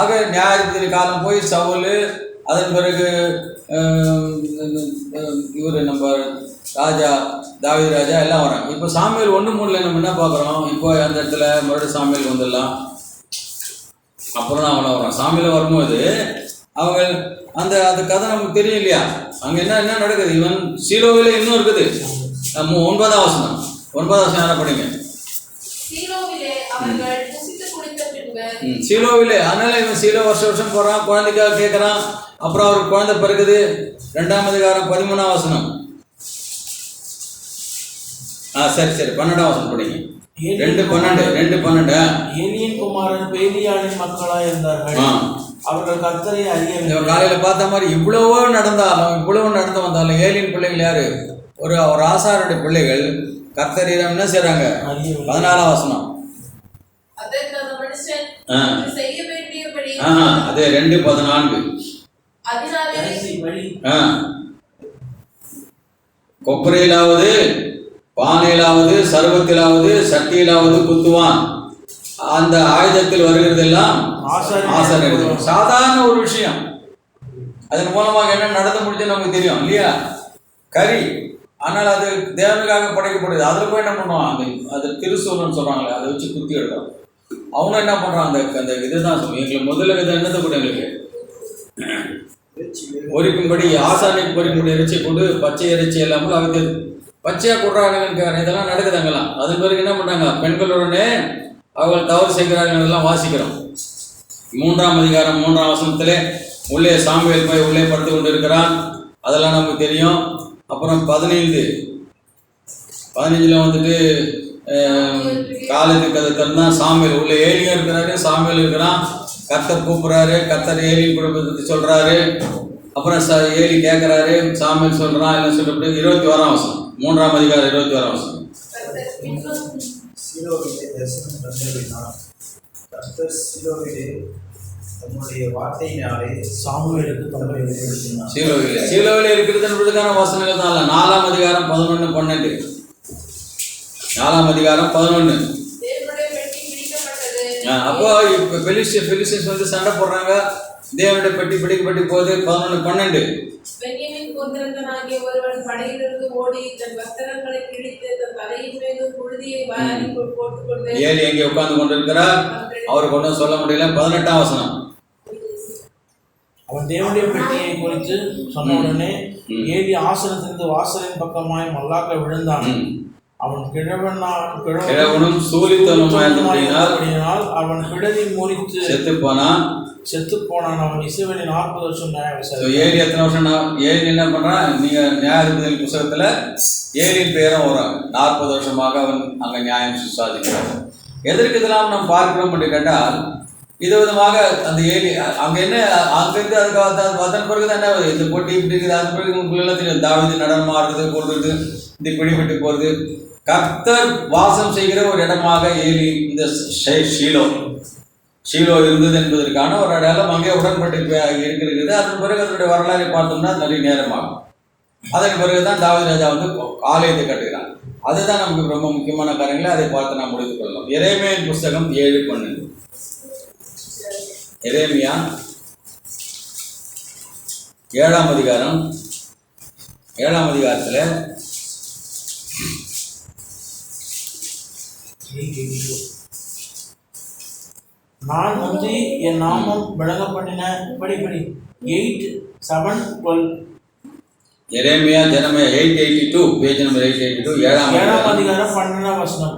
ஆக நியாயாதிபதி காலம் போய் சவுல், அதன் பிறகு இவர் நம்ம ராஜா தாவீது ராஜா எல்லாம் வராங்க. இப்போ சாமுவேல் 1:3 நம்ம என்ன பார்க்குறோம், இப்போ அந்த இடத்துல மறுபடியும் சாமுவேல் வந்துடலாம். அப்புறம் தான் அவனை வரான். சாமுவேல் வரும்போது அவங்க அந்த அந்த கதை நமக்கு தெரியும் இல்லையா, அங்கே என்ன நடக்குது, இவன் சீலோவில் இன்னும் இருக்குது. 9ஆம் வசனம் யாரை படிங்க. சீலோவிலே அவர்கள் புசித்து குடித்த பின்பு, சீலோவிலே, அதனால இவன் சீலோ வருஷம் போறான், குழந்தைக்காக கேட்கறான். அப்புறம் அவருக்கு குழந்தை பிறகுது. 2ஆம் அதிகாரம் 13ஆம் வசனம். சரி 12ஆம் வசனம் படிங்க. 2:12 ஏலியின் குமாரன் பேலியாளின் மக்களாக இருந்தார்கள். அவர்கள் கர்த்தரை அறிய காலையில பார்த்த மாதிரி இவ்வளவோ நடந்து வந்தாலும் ஏலியின் பிள்ளைகள் யாரு, ஒரு ஆசாருடைய பிள்ளைகள் கர்த்தரிடம் என்ன செய்றாங்க. 14ஆம் வசனம். அதற்கு அந்த மனுஷன் செய்ய வேண்டியபடி, அதே 2:14. கொப்பரையிலாவது பானையிலாவது சர்வத்திலாவது சட்டியிலாவது குத்துவான். அந்த ஆயுதத்தில் வருகிறதெல்லாம் ஆசாரியர்கள். சாதாரண ஒரு விஷயம், அதன் மூலமாக என்ன நடந்து முடிஞ்சு நமக்கு தெரியும் இல்லையா, கறி. ஆனால் அது தேவனுக்காக படைக்கப்படுது. அதில் போய் என்ன பண்ணுவான், அது திருசூலன்னு சொல்றாங்களே, அதை வச்சு குத்தி எடுக்கிறோம். அவனும் என்ன பண்றான், அந்த இதுதான் சொல்லுவோம், எங்களுக்கு முதல்ல இதை என்னத்தை கூட எங்களுக்கு பொறிக்கும்படி ஆசாரிக்கு பொறிக்கும்படி இறைச்சி கொடு, பச்சை இறைச்சி எல்லாமே அவங்க பச்சையாக கொடுறாங்க. இதெல்லாம் நடக்குது அங்கெல்லாம். அதன் பிறகு என்ன பண்ணுறாங்க, பெண்களுடனே அவர்கள் தவறு செய்கிறார்கள் எல்லாம் வாசிக்கிறோம். 3ஆம் அதிகாரம் 3ஆம் வசனத்திலே உள்ளே சாமுவேல் போய் உள்ளே படுத்து கொண்டு இருக்கிறான், அதெல்லாம் நமக்கு தெரியும். அப்புறம் 15 வந்துட்டு காலத்துக்கு அதை திறந்தான். சாமுவேல் உள்ளே ஏலியும் இருக்கிறாரு, சாமுவேல் இருக்கிறான். கர்த்தர் கூப்பிட்றாரு, கர்த்தர் ஏலியின் குடும்பத்தை சொல்றாரு. அப்புறம் ஏலி கேட்குறாரு, சாமுவேல் சொல்றான், எல்லாம் சொல்லிட்டு 21ஆம் வசனம் 3ஆம் அதிகாரம் 21ஆம் வசனம். தன்னுடைய வார்த்தையினாலே சாமுவேலுக்கு தம்மை வெளிப்படுத்தினார். சீலோவிலே இருக்கிறதுக்கான வசனங்கள் தான் 4ஆம் அதிகாரம் 11-12. 4ஆம் அதிகாரம் 11. அப்போ இப்போ பெலிஸ்டியன்ஸ் வந்து சண்டை போடுறாங்க, தேவனுடைய பெட்டி பிடிக்கப்பட்டு போகுது. 11-12. பென்யமீன் கோத்திரத்தானாகிய ஒருவன் படையிலிருந்து ஓடி தன் வஸ்திரங்களை கிழித்து தன் தலையின் மீது புழுதியை வாரி போட்டுக்கொண்டு ஏலி எங்கே உட்கார்ந்து கொண்டிருக்கிறார், அவர் கொண்டு சொல்ல முடியல. 18ஆம் வசனம். அவன் தேவனுடைய பெட்டியை குறித்து சொன்ன உடனே ஏலி ஆசனத்திலிருந்து வாசலின் பக்கமாய் மல்லாக்க விழுந்தான். அவன் கிழவனும் சூலித்தனமாயிருந்தபடியினால் அவன் கிழவி முறித்து செத்து போனான். அவன் இஸ்ரவேலில் 40 வருஷம் நியாயம் விசாரித்தான். ஏலி எத்தனை வருஷம்? ஏலி என்ன பண்றான், நீங்க நியாயாதிபதி புத்தகத்துல ஏலியின் பெயரும் வரும். 40 வருஷமாக அவன் அங்க நியாயம் விசாரிக்கிறான். எதற்கு இதெல்லாம் நாம் பார்க்கிறோம் என்று கேட்டால், இது விதமாக அந்த ஏலி அங்க என்ன அங்கிருந்து அதுக்கு அதன் பிறகுதான் என்ன, இந்த போட்டி இப்படி இருக்குது. அதன் பிறகு உங்களுக்கு தெரியும், தாவீது நடமாடுறது, போடுறது, இந்த பிடிபட்டு போறது. கர்த்தர் வாசம் செய்கிற ஒரு இடமாக ஏலி இந்த ஷீலோ இருந்தது என்பதற்கான ஒரு இடம் அங்கே உடன்பட்டு இருக்கிறது. அதன் பிறகு அதனுடைய வரலாறை பார்த்தோம்னா நிறைய நேரமாகும். அதன் பிறகுதான் தாவீது ராஜா வந்து ஆலயத்தை கட்டுகிறான். அதுதான் நமக்கு ரொம்ப முக்கியமான காரியங்களை அதை பார்த்து நாம் முடித்துக் கொள்ளலாம். எரேமியாவின் புஸ்தகம் 7:12. எரேமியா 7ஆம் அதிகாரம் 7ஆம் அதிகாரத்தில் நான் வந்து என் நாமம் விளங்க பண்ணின படி 8:7-12. எரேமியா ஜெரமியா 8:82, பேஜ் நம்பர் 882, 7ஆம் அதிகாரம் 12ஆம் வசனம்.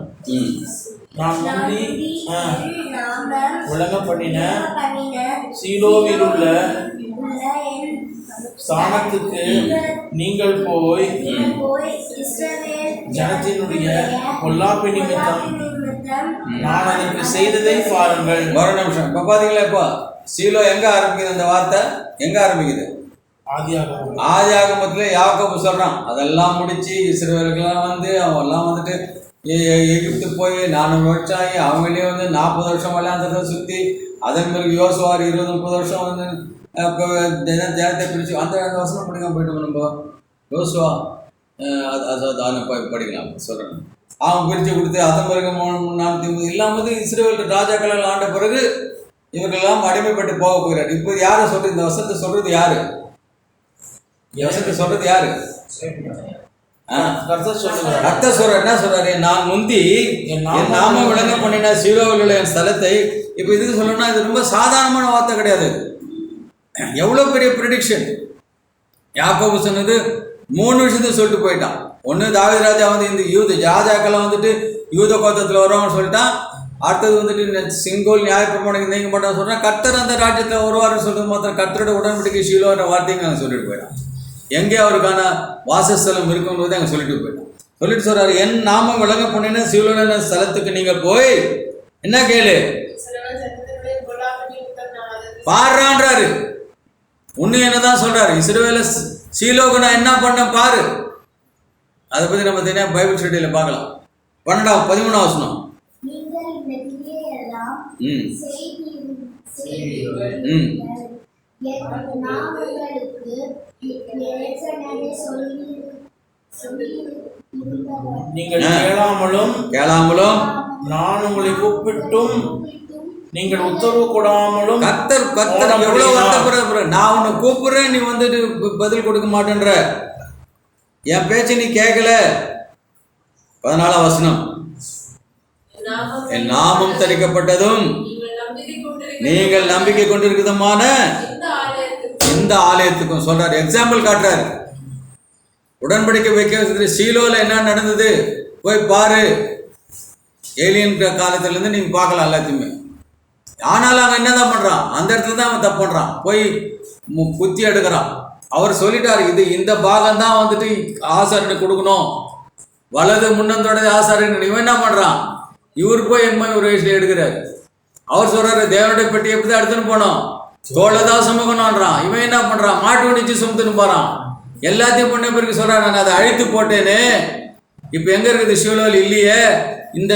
நான் வந்து விளங்க பண்ணின சீலோவில் உள்ள ஸ்தானத்துக்கு நீங்கள் போய் ஜனத்தினுடைய பொல்லாப்பு நிமித்தம் நான் அதற்கு செய்ததை பாருங்கள். ஒரு நிமிஷம். இப்போ பார்த்தீங்களா, இப்போ சீலோ எங்க ஆரம்பிக்குது, அந்த வார்த்தை எங்க ஆரம்பிக்குது? ஆதியாகமத்தில் யாக்கோபு சொல்றான். அதெல்லாம் முடிச்சு இஸ்ரவேலுக்கெல்லாம் வந்து அவெல்லாம் வந்துட்டு எகிப்து போய் 400 வருஷம் ஆகி அவங்களே வந்து 40 வருஷம் விளையாண்டதை சுற்றி அதன் பிறகு யோசுவார் 20-30 வருஷம் வந்து இப்போ தேனத்தை பிரித்து அந்த வசனம் படிக்காம போயிட்டு நம்ம யோசுவா அது படிக்கலாம் சொல்கிறேன். அவன் பிரித்து கொடுத்து அதன் பிறகு 450 இல்லாமல் இஸ்ரவேல் ராஜாக்கள் ஆண்ட பிறகு இவர்களெல்லாம் அடிமைப்பட்டு போக போகிறார். இப்போ யாரை சொல்கிறது? இந்த வசனத்தை சொல்கிறது யாரு? வசனத்தை சொல்கிறது யாரு? கர்த்தர் சொல்ற என்ன சொல்றாரு? நான் முந்தி என் நாமம் விளங்க பண்ணின சீலோவில் உள்ள என் ஸ்தலத்தை. இப்போ இதுக்கு சொல்லணும்னா இது ரொம்ப சாதாரணமான வார்த்தை கிடையாது. எவ்வளோ பெரிய ப்ரிடிக்ஷன். யாக்கோபு சொன்னது 3 விஷயத்தை சொல்லிட்டு போயிட்டான். ஒன்று தாவீது ராஜா வந்து இந்த யூத ராஜாக்கெல்லாம் வந்துட்டு யூத கோத்திரத்தில் வருவாங்கன்னு சொல்லிட்டான். அடுத்தது வந்துட்டு சிங்கோல் நியாயப்பிரமாணம் நீங்க மாட்டான்னு சொல்கிறேன். கர்த்தர் அந்த ராஜ்யத்தில் வருவார்னு சொல்லிட்டு மாத்திரம் கர்த்தரோட உடன்படிக்கை ஷீலோன்ற வார்த்தையும் அங்கே சொல்லிட்டு போயிட்டான். எங்கே அவருக்கான வாசஸ்தலம் இருக்கும்போது அங்கே சொல்லிட்டு போயிட்டான். சொல்லிட்டு சொல்றாரு, என் நாமம் விளங்க பண்ணின சீலோன ஸ்தலத்துக்கு நீங்கள் போய் என்ன கேளு பாடுறான்றாரு. உன்னை என்னதான் சொல்றாரு? இஸ்ரவேல சீலோக்கு நான் என்ன பண்ண பாரு. அதை பற்றி நம்ம தனியாக பைபிள் ஸ்டடியில் பார்க்கலாம். 13ஆம் வசனம். நீங்கள் கேளாமலும் நான் உங்களை கூப்பிட்டும் நீங்கள் உத்தரவு கூடாமலும். கர்த்தர் எவ்வளவு வருத்தப்படுற. நான் உன்னை கூப்பிடுறேன், நீ வந்துட்டு பதில் கொடுக்க மாட்டேன்ற, என் பேச்சு நீ கேட்கல. 14ஆம் வசனம். என் நாமம் தரிக்கப்பட்டதும் நீங்கள் நம்பிக்கை கொண்டிருக்கிறதுமான இந்த ஆலயத்துக்கும் சொல்றாரு. எக்ஸாம்பிள் காட்டுறாரு. உடன்படிக்கை வைக்க சீலோல என்ன நடந்தது போய் பாரு. ஏலியன் காலத்திலேருந்து நீங்க பார்க்கலாம் எல்லாத்தையுமே. ஆனாலும் அவன் என்னதான் பண்றான்? அந்த இடத்துல தான் அவன் தப்பு பண்றான். போய் குத்தி எடுக்கிறான். அவர் சொல்லிட்டாரு, இது இந்த பாகம் தான் வந்துட்டு ஆசாரியனுக்கு கொடுக்கணும். வலது முன்னந்தோட ஆசாரியன். இவன் என்ன பண்றான்? இவரு போய் என் மாதிரி ஒரு வயசுல எடுக்கிறாரு. அவர் சொல்றாரு, தேவனுடைய பெட்டி எப்படி தான் எடுத்துன்னு போனோம், தோளதான் சுமக்கணும்ன்றான். இவன் என்ன பண்றான்? மாட்டு வண்டிச்சு சுமத்துன்னு போறான். எல்லாத்தையும் பண்ண பிறகு சொல்றான், நான் அதை அழித்து போட்டேன்னு. இப்போ எங்க இருக்குது? ஷீலோவில் இல்லையே. இந்த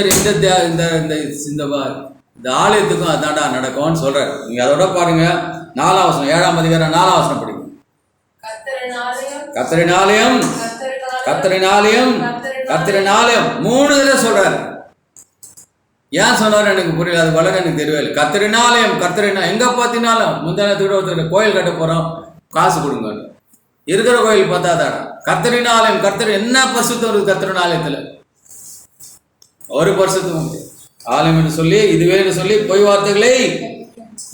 ஆலயத்துக்கும் அதான்டா நடக்கும்னு சொல்றாரு. நீங்க அதோட பாருங்க. 4ஆம் வசனம், 7ஆம் அதிகாரம் 4ஆம் வசனம் படிக்கும். கர்த்தரின் ஆலயம், கர்த்தரின் ஆலயம், கர்த்தரின் ஆலயம் 3 தடவை சொல்றாரு. ஏன் சொன்னாரு எனக்கு புரியல. அது வளர எனக்கு தெரியல. கர்த்தரின் ஆலயம், கர்த்தரின் எங்க பார்த்தினாலும் முந்தானத்தோட ஒருத்தர் கோயில் கட்ட போறோம், காசு கொடுங்க. இருக்கிற கோயில் பார்த்தாதாடா. கர்த்தரின் ஆலயம், கர்த்தர் என்ன பரிசுத்தம் இருக்குது கர்த்தரின் ஆலயத்துல? ஒரு பரிசுத்தம் ஆலயம் என்று சொல்லி இதுவே சொல்லி பொய் வார்த்தைகளை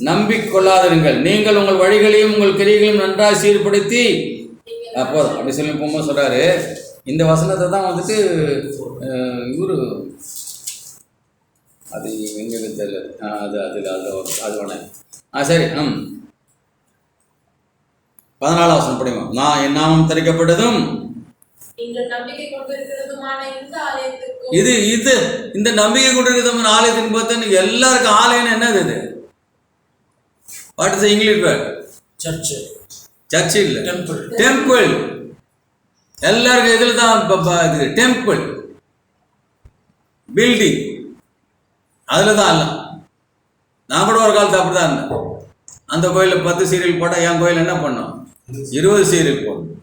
நம்பிக்கொள்ளாதிருங்கள். நீங்கள் உங்கள் வழிகளையும் உங்கள் கிரியைகளையும் நன்றாக சீர்படுத்தி போதும் அப்படி சொல்லி போகும்போது சொல்றாரு. இந்த வசனத்தை தான் வந்துட்டு இவரு அது எங்க தெரியல. அது ஒன்று சரி. 14ஆம் வசனம் படிங்க. நான் என் நாமம் தரிக்கப்பட்டதும் இது இந்த நம்பிக்கை கொண்டிருக்கிறதுமான ஆலயத்துக்கு பார்த்தா எல்லாருக்கும் ஆலயம் என்னது? இது what is English word? Church இல்ல, டெம்பிள். எல்லாருக்கும் இதில் தான் டெம்பிள் பில்டிங். அதில் தான் இல்லை. நான் கூட ஒரு காலத்து அப்படி தான் இருந்தேன். அந்த கோயிலில் 10 சீரியல் போட்டால் என் கோயில் என்ன பண்ணோம்? 20 சீரியல் போடணும்.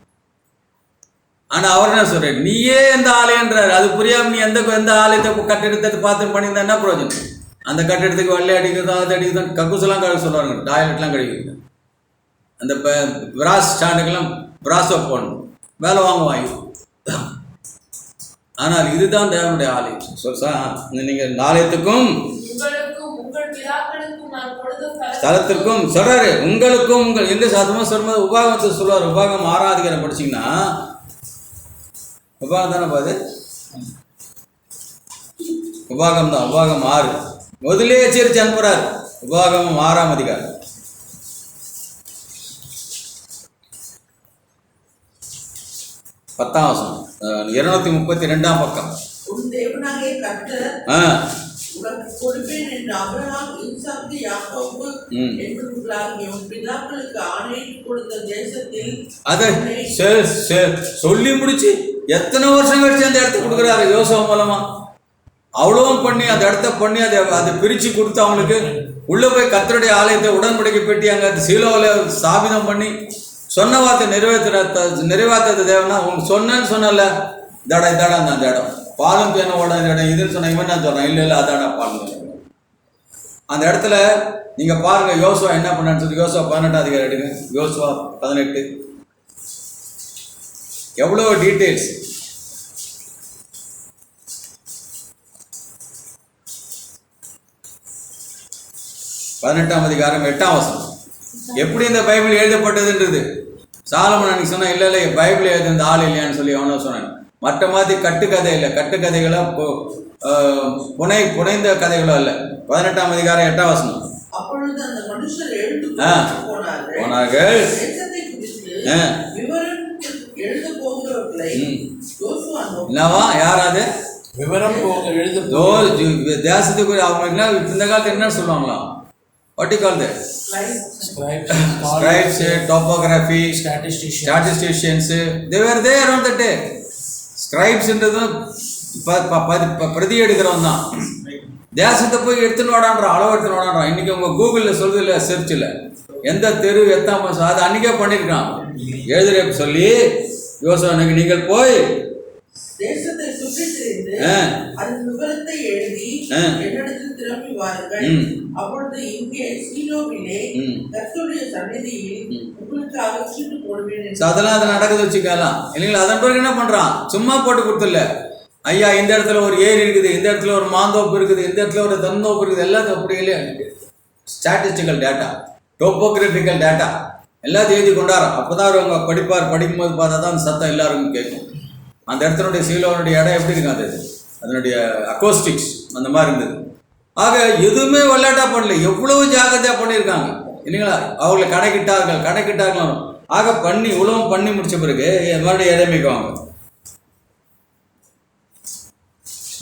ஆனால் அவர் என்ன சொல்கிறார்? நீயே எந்த ஆலயன்றார். அது புரியாமல் நீ எந்த ஆலயத்தை கட்டிடத்தை பார்த்து பண்ணியிருந்தா என்ன பிரயோஜனம்? அந்த கட்டிடத்துக்கு வெள்ளை அடிக்கிறதோ அது அடிக்கிறதோ கக்கூசெல்லாம் கழுவி சொல்லுவாங்க, டாய்லெட்லாம் கழுவிங்க. அந்த பிராஸ் ஸ்டாண்டுக்கெல்லாம் பிராஸோ போடணும், வேலை வாங்குவாங்க. ஆனால் இதுதான் தேவனுடைய ஆலயம். நீங்கள் ஆலயத்துக்கும் ஸ்தலத்திற்கும் சொல்றாரு. உங்களுக்கும் உங்கள் எங்க சாதமா சொல்லும்போது உபாகத்தை சொல்லுவார். உபாகம் 6ஆம் அதிகாரம் படிச்சீங்கன்னா, உபாகம் தானே பாது, உபாகம் தான். உபாகம் 6 முதலே எச்சரிச்சு அனுப்புறாரு. உபாகம் 6ஆம் அதிகாரம் 10ஆம் வசனம், 232ஆம் பக்கம். கொடுப்பேன் என்று ஆபிரகாம், ஈசாக்கு, யாக்கோபு என்பவர்களாகிய உன் பிதாக்களுக்கு ஆணையிட்டு கொடுத்த தேசத்தில் அதை சொல்லி முடிச்சு எத்தனை வருஷம் கழிச்சு அந்த இடத்துக்கு கொடுக்குறாரு யோசுவா மூலமா. அவ்வளவும் பண்ணி அந்த இடத்த பண்ணி அதை பிரித்து கொடுத்து அவங்களுக்கு உள்ளே போய் கர்த்தருடைய ஆலயத்தை உடன்படிக்கை பெட்டி அங்கே சீலோவில் ஸ்தாபிதம் பண்ணி சொன்ன வார்த்தை நிறைவேற்றது தேவைன்னா உங்களுக்கு சொன்னேன்னு சொன்னல இதாடா அந்த இடம் பாலும் தேனும் ஓட இந்த இடம் இதுன்னு சொன்ன இவன் நான் சொல்கிறேன் இல்லை அதாடா பாலும் தேனும். அந்த இடத்துல நீங்கள் பாருங்கள் யோசுவா என்ன பண்ணான்னு சொல்லி யோசுவா 18ஆம் அதிகாரம் எடுங்க. யோசுவா 18 எவ்வளோ டீட்டெயில்ஸ். பதினெட்டாம் அதிகாரம் 8ஆம் வசனம். எப்படி இந்த பைபிள் எழுதப்பட்டதுன்றது சாலமன் அன்னைக்கு சொன்னா இல்லை பைபிள் எழுதுந்த ஆள் இல்லையான்னு சொல்லி அவனோ சொன்னாங்க. மற்ற மாதிரி கட்டுக்கதை இல்லை, கட்டுக்கதைகளோ புனைந்த கதைகளோ இல்லை. 18ஆம் அதிகாரம் 8ஆம் வசனம். அப்பொழுது அந்த மனுஷர் போனார்கள். என்னவா யாராவது விவரம் தேசத்துக்கு அவங்களுக்கு இந்த காலத்துல என்ன சொல்லுவாங்களா? What do you call that? Scribes, topography, statisticians. They were there on that day. Scribes பிரதி எடுக்கிறவன் தான். தேசத்தை போய் எடுத்துன்னு வாடான்றான், அளவு எடுத்துன்னு வாடான்றான். இன்னைக்கு உங்க கூகுளில் சொல்றது இல்லை, சர்ச்சில் எந்த தெரு எத்தாம் மாதம் அது அன்னைக்கே பண்ணியிருக்கான். எழுதுற சொல்லி யோசனைக்கு நீங்கள் போய் தேசத்தை சுற்றி திரிந்து அதன் விவரத்தை எழுதி என்னிடத்தில் திரும்பி வாருங்கள். அப்பொழுது இங்கே சீலோவிலே கர்த்தருடைய சந்நிதியில் உங்களுக்காக சீட்டு போடுவேன். அதெல்லாம் அதை நடக்குது வச்சுக்கலாம் இல்லைங்களா? அதன் பிறகு என்ன பண்றான்? சும்மா போட்டு கொடுத்துல ஐயா இந்த இடத்துல ஒரு ஏரி இருக்குது, இந்த இடத்துல ஒரு மாந்தோப்பு இருக்குது, இந்த இடத்துல ஒரு தந்தோப்பு இருக்குது, எல்லாத்தையும் அப்படி இல்லையா ஸ்டாட்டிஸ்டிக்கல் டேட்டா, டோப்போகிராபிக்கல் டேட்டா எல்லாத்தையும் எழுதி கொண்டாடுறோம். அப்போதான் அவங்க படிக்கும்போது பார்த்தா தான் அந்த சத்தம் எல்லாருக்கும் கேட்கும். அந்த இடத்தினுடைய சீலோனுடைய இடம் எப்படி இருக்காது, அதனுடைய அக்கோஸ்டிக்ஸ் அந்த மாதிரி இருந்தது. ஆக எதுவுமே விளையாட்டா பண்ணல, எவ்வளவு ஜாகிரதையா பண்ணியிருக்காங்க இல்லைங்களா? அவங்களை கணக்கிட்டார்கள். ஆக பண்ணி உலகம் பண்ணி முடிச்ச பிறகு மறுபடியும் இடைமைக்குவாங்க.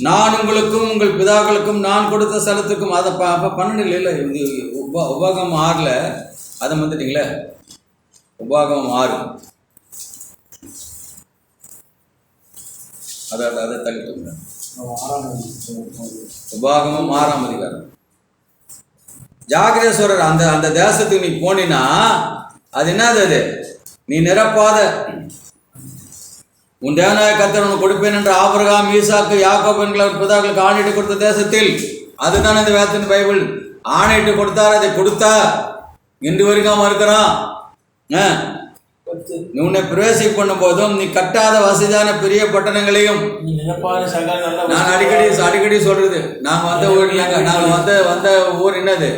நான் உங்களுக்கும் உங்கள் பிதாக்களுக்கும் நான் கொடுத்த ஸ்தலத்துக்கும் அதை அப்போ பண்ணல இல்லை. இது உபாகமம் 6 அதை வந்துட்டீங்களே, உபாகமம் 6 அதை தள்ளிட்டு உபாகமம் 6ஆம் அதிகாரம். ஜாகிரேஸ்வரர் அந்த தேசத்துக்கு நீ போனீன்னா அது என்னது? அது நீ நிரப்பாத உன் தேவனாய கர்த்தர் உனக்கு கொடுப்பேன் என்று ஆபிரகாம், ஈசாக்கு, யாக்கோபு என்கிற பிதாக்களுக்கு ஆணையிட்டு கொடுத்த தேசத்தில், அதுதான் இந்த வேதத்தின் பைபிள். ஆணையிட்டு கொடுத்தார், அதை கொடுத்தார். இன்று வரைக்கும் இருக்கிறான். நீ உன்னை பிரவேசி பண்ணும் போதும் நீ கட்டாத வசதியான பெரிய பட்டணங்களையும் நான் அடிக்கடி சொல்றது. நாங்கள் வந்த ஊர் வந்த ஊர் என்னது?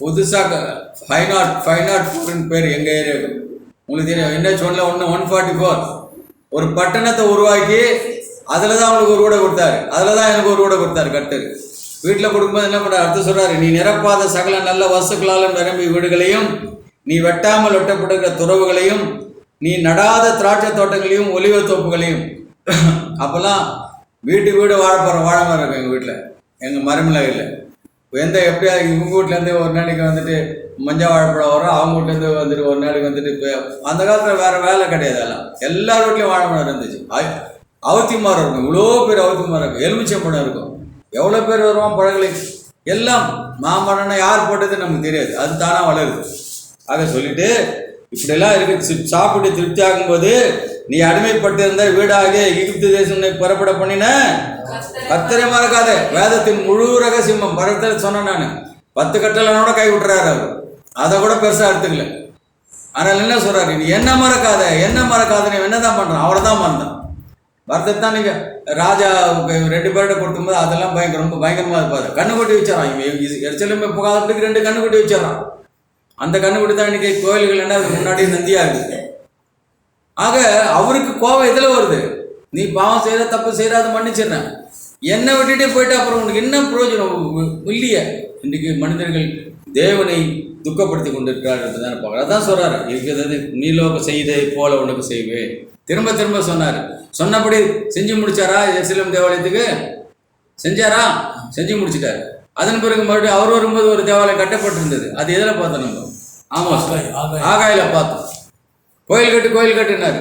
புதுசாக 504 பேர் எங்கள் ஏரியாவுக்கு. உங்களுக்கு தெரியும் என்ன சொல்ல? 144 ஒரு பட்டணத்தை உருவாக்கி அதில் தான் அவங்களுக்கு ஒரு கூட கொடுத்தாரு. அதில் தான் எனக்கு ஒரு கூட கொடுத்தாரு கர்த்தர். வீட்டில் கொடுக்கும்போது என்ன பண்ணுறாரு? அடுத்து சொல்கிறாரு, நீ நிரப்பாத சகல நல்ல வஸ்துக்களாலும் நிரம்பி வீடுகளையும், நீ வெட்டாமல் வெட்டப்படுகிற துறவுகளையும், நீ நடாத திராட்சை தோட்டங்களையும் ஒலிவ தோப்புகளையும். அப்போல்லாம் வீடு வாழ மாதிரி இருக்கும் எங்கள் வீட்டில், எங்கள் மரமில் இல்லை. எப்படியா இவங்க வீட்டிலேருந்து ஒரு நாளைக்கு வந்துட்டு மஞ்சள் வாழைப்பழம் வரும், அவங்க வீட்டிலேருந்து வந்துட்டு ஒரு நாளைக்கு வந்துட்டு அந்த காலத்தில் வேறு வேலை கிடையாது. எல்லார் வீட்லேயும் வாழைப்பழம் இருந்துச்சு. அவுத்தி மரம் இருக்கும், இவ்வளோ பேர் அவுத்தி மரம் இருக்கும், எலுமிச்சம்பழம் இருக்கும், எவ்வளோ பேர் வருவான் பழங்களை எல்லாம். மாமரம்னா யார் போட்டது நமக்கு தெரியாது, அது தானாக வளருது. ஆக சொல்லிட்டு இப்படியெல்லாம் இருக்கு. சாப்பிட்டு திருப்தி ஆகும்போது நீ அடிமைப்பட்டு இருந்த வீடாகிய எகிப்து தேசம் புறப்பட பண்ணின கர்த்தரை மறக்காத. வேதத்தின் முழு ரகசியம் பரத்தில் சொன்னேன் நான். 10 கட்டளனோட கை விட்டுறாரு அவர், அதை கூட பெருசாக எடுத்துக்கல. ஆனால் என்ன சொல்றாரு? நீ என்ன மறக்காத நீ என்னதான் பண்றான்? அவரை தான் மறந்தான். வரதான் நீங்கள் ராஜா 2 பேர்கிட்ட கொடுக்கும்போது அதெல்லாம் ரொம்ப பயங்கரமாக இருப்பாரு. கண்ணுக்குட்டி வச்சிடறான். இவன் எரிச்சலுமே போகாததுக்கு 2 கண்ணுக்குட்டி வச்சிடறான். அந்த கண்ணுக்குட்டி தான் இன்னைக்கு கோயில்கள் என்ன முன்னாடி நந்தியா இருக்குது. ஆக அவருக்கு கோபம் எதில் வருது? நீ பாவம் செய்கிற தப்பு செய்கிற அதை மன்னிச்சிடுறேன், என்னை விட்டுட்டே போயிட்டு அப்புறம் உனக்கு என்ன பிரயோஜனம் இல்லையே. இன்றைக்கு மனிதர்கள் தேவனை துக்கப்படுத்தி கொண்டிருக்கிறார்கள் என்று தானே பார்க்குறேன். அதான் சொல்கிறாரு, இருக்கிறது நீலோக செய்ததை போல உனக்கு செய்வேன். திரும்ப சொன்னார். சொன்னபடி செஞ்சு முடிச்சாரா? எருசலேம் தேவாலயத்துக்கு செஞ்சாரா? செஞ்சு முடிச்சிட்டாரு. அதன் பிறகு மறுபடியும் அவர் வரும்போது ஒரு தேவாலயம் கட்டப்பட்டிருந்தது. அது எதில் பார்த்தோம் நம்ம? ஆமாம், ஆகாயில் பார்த்தோம். கோயில் கட்டுனாரு.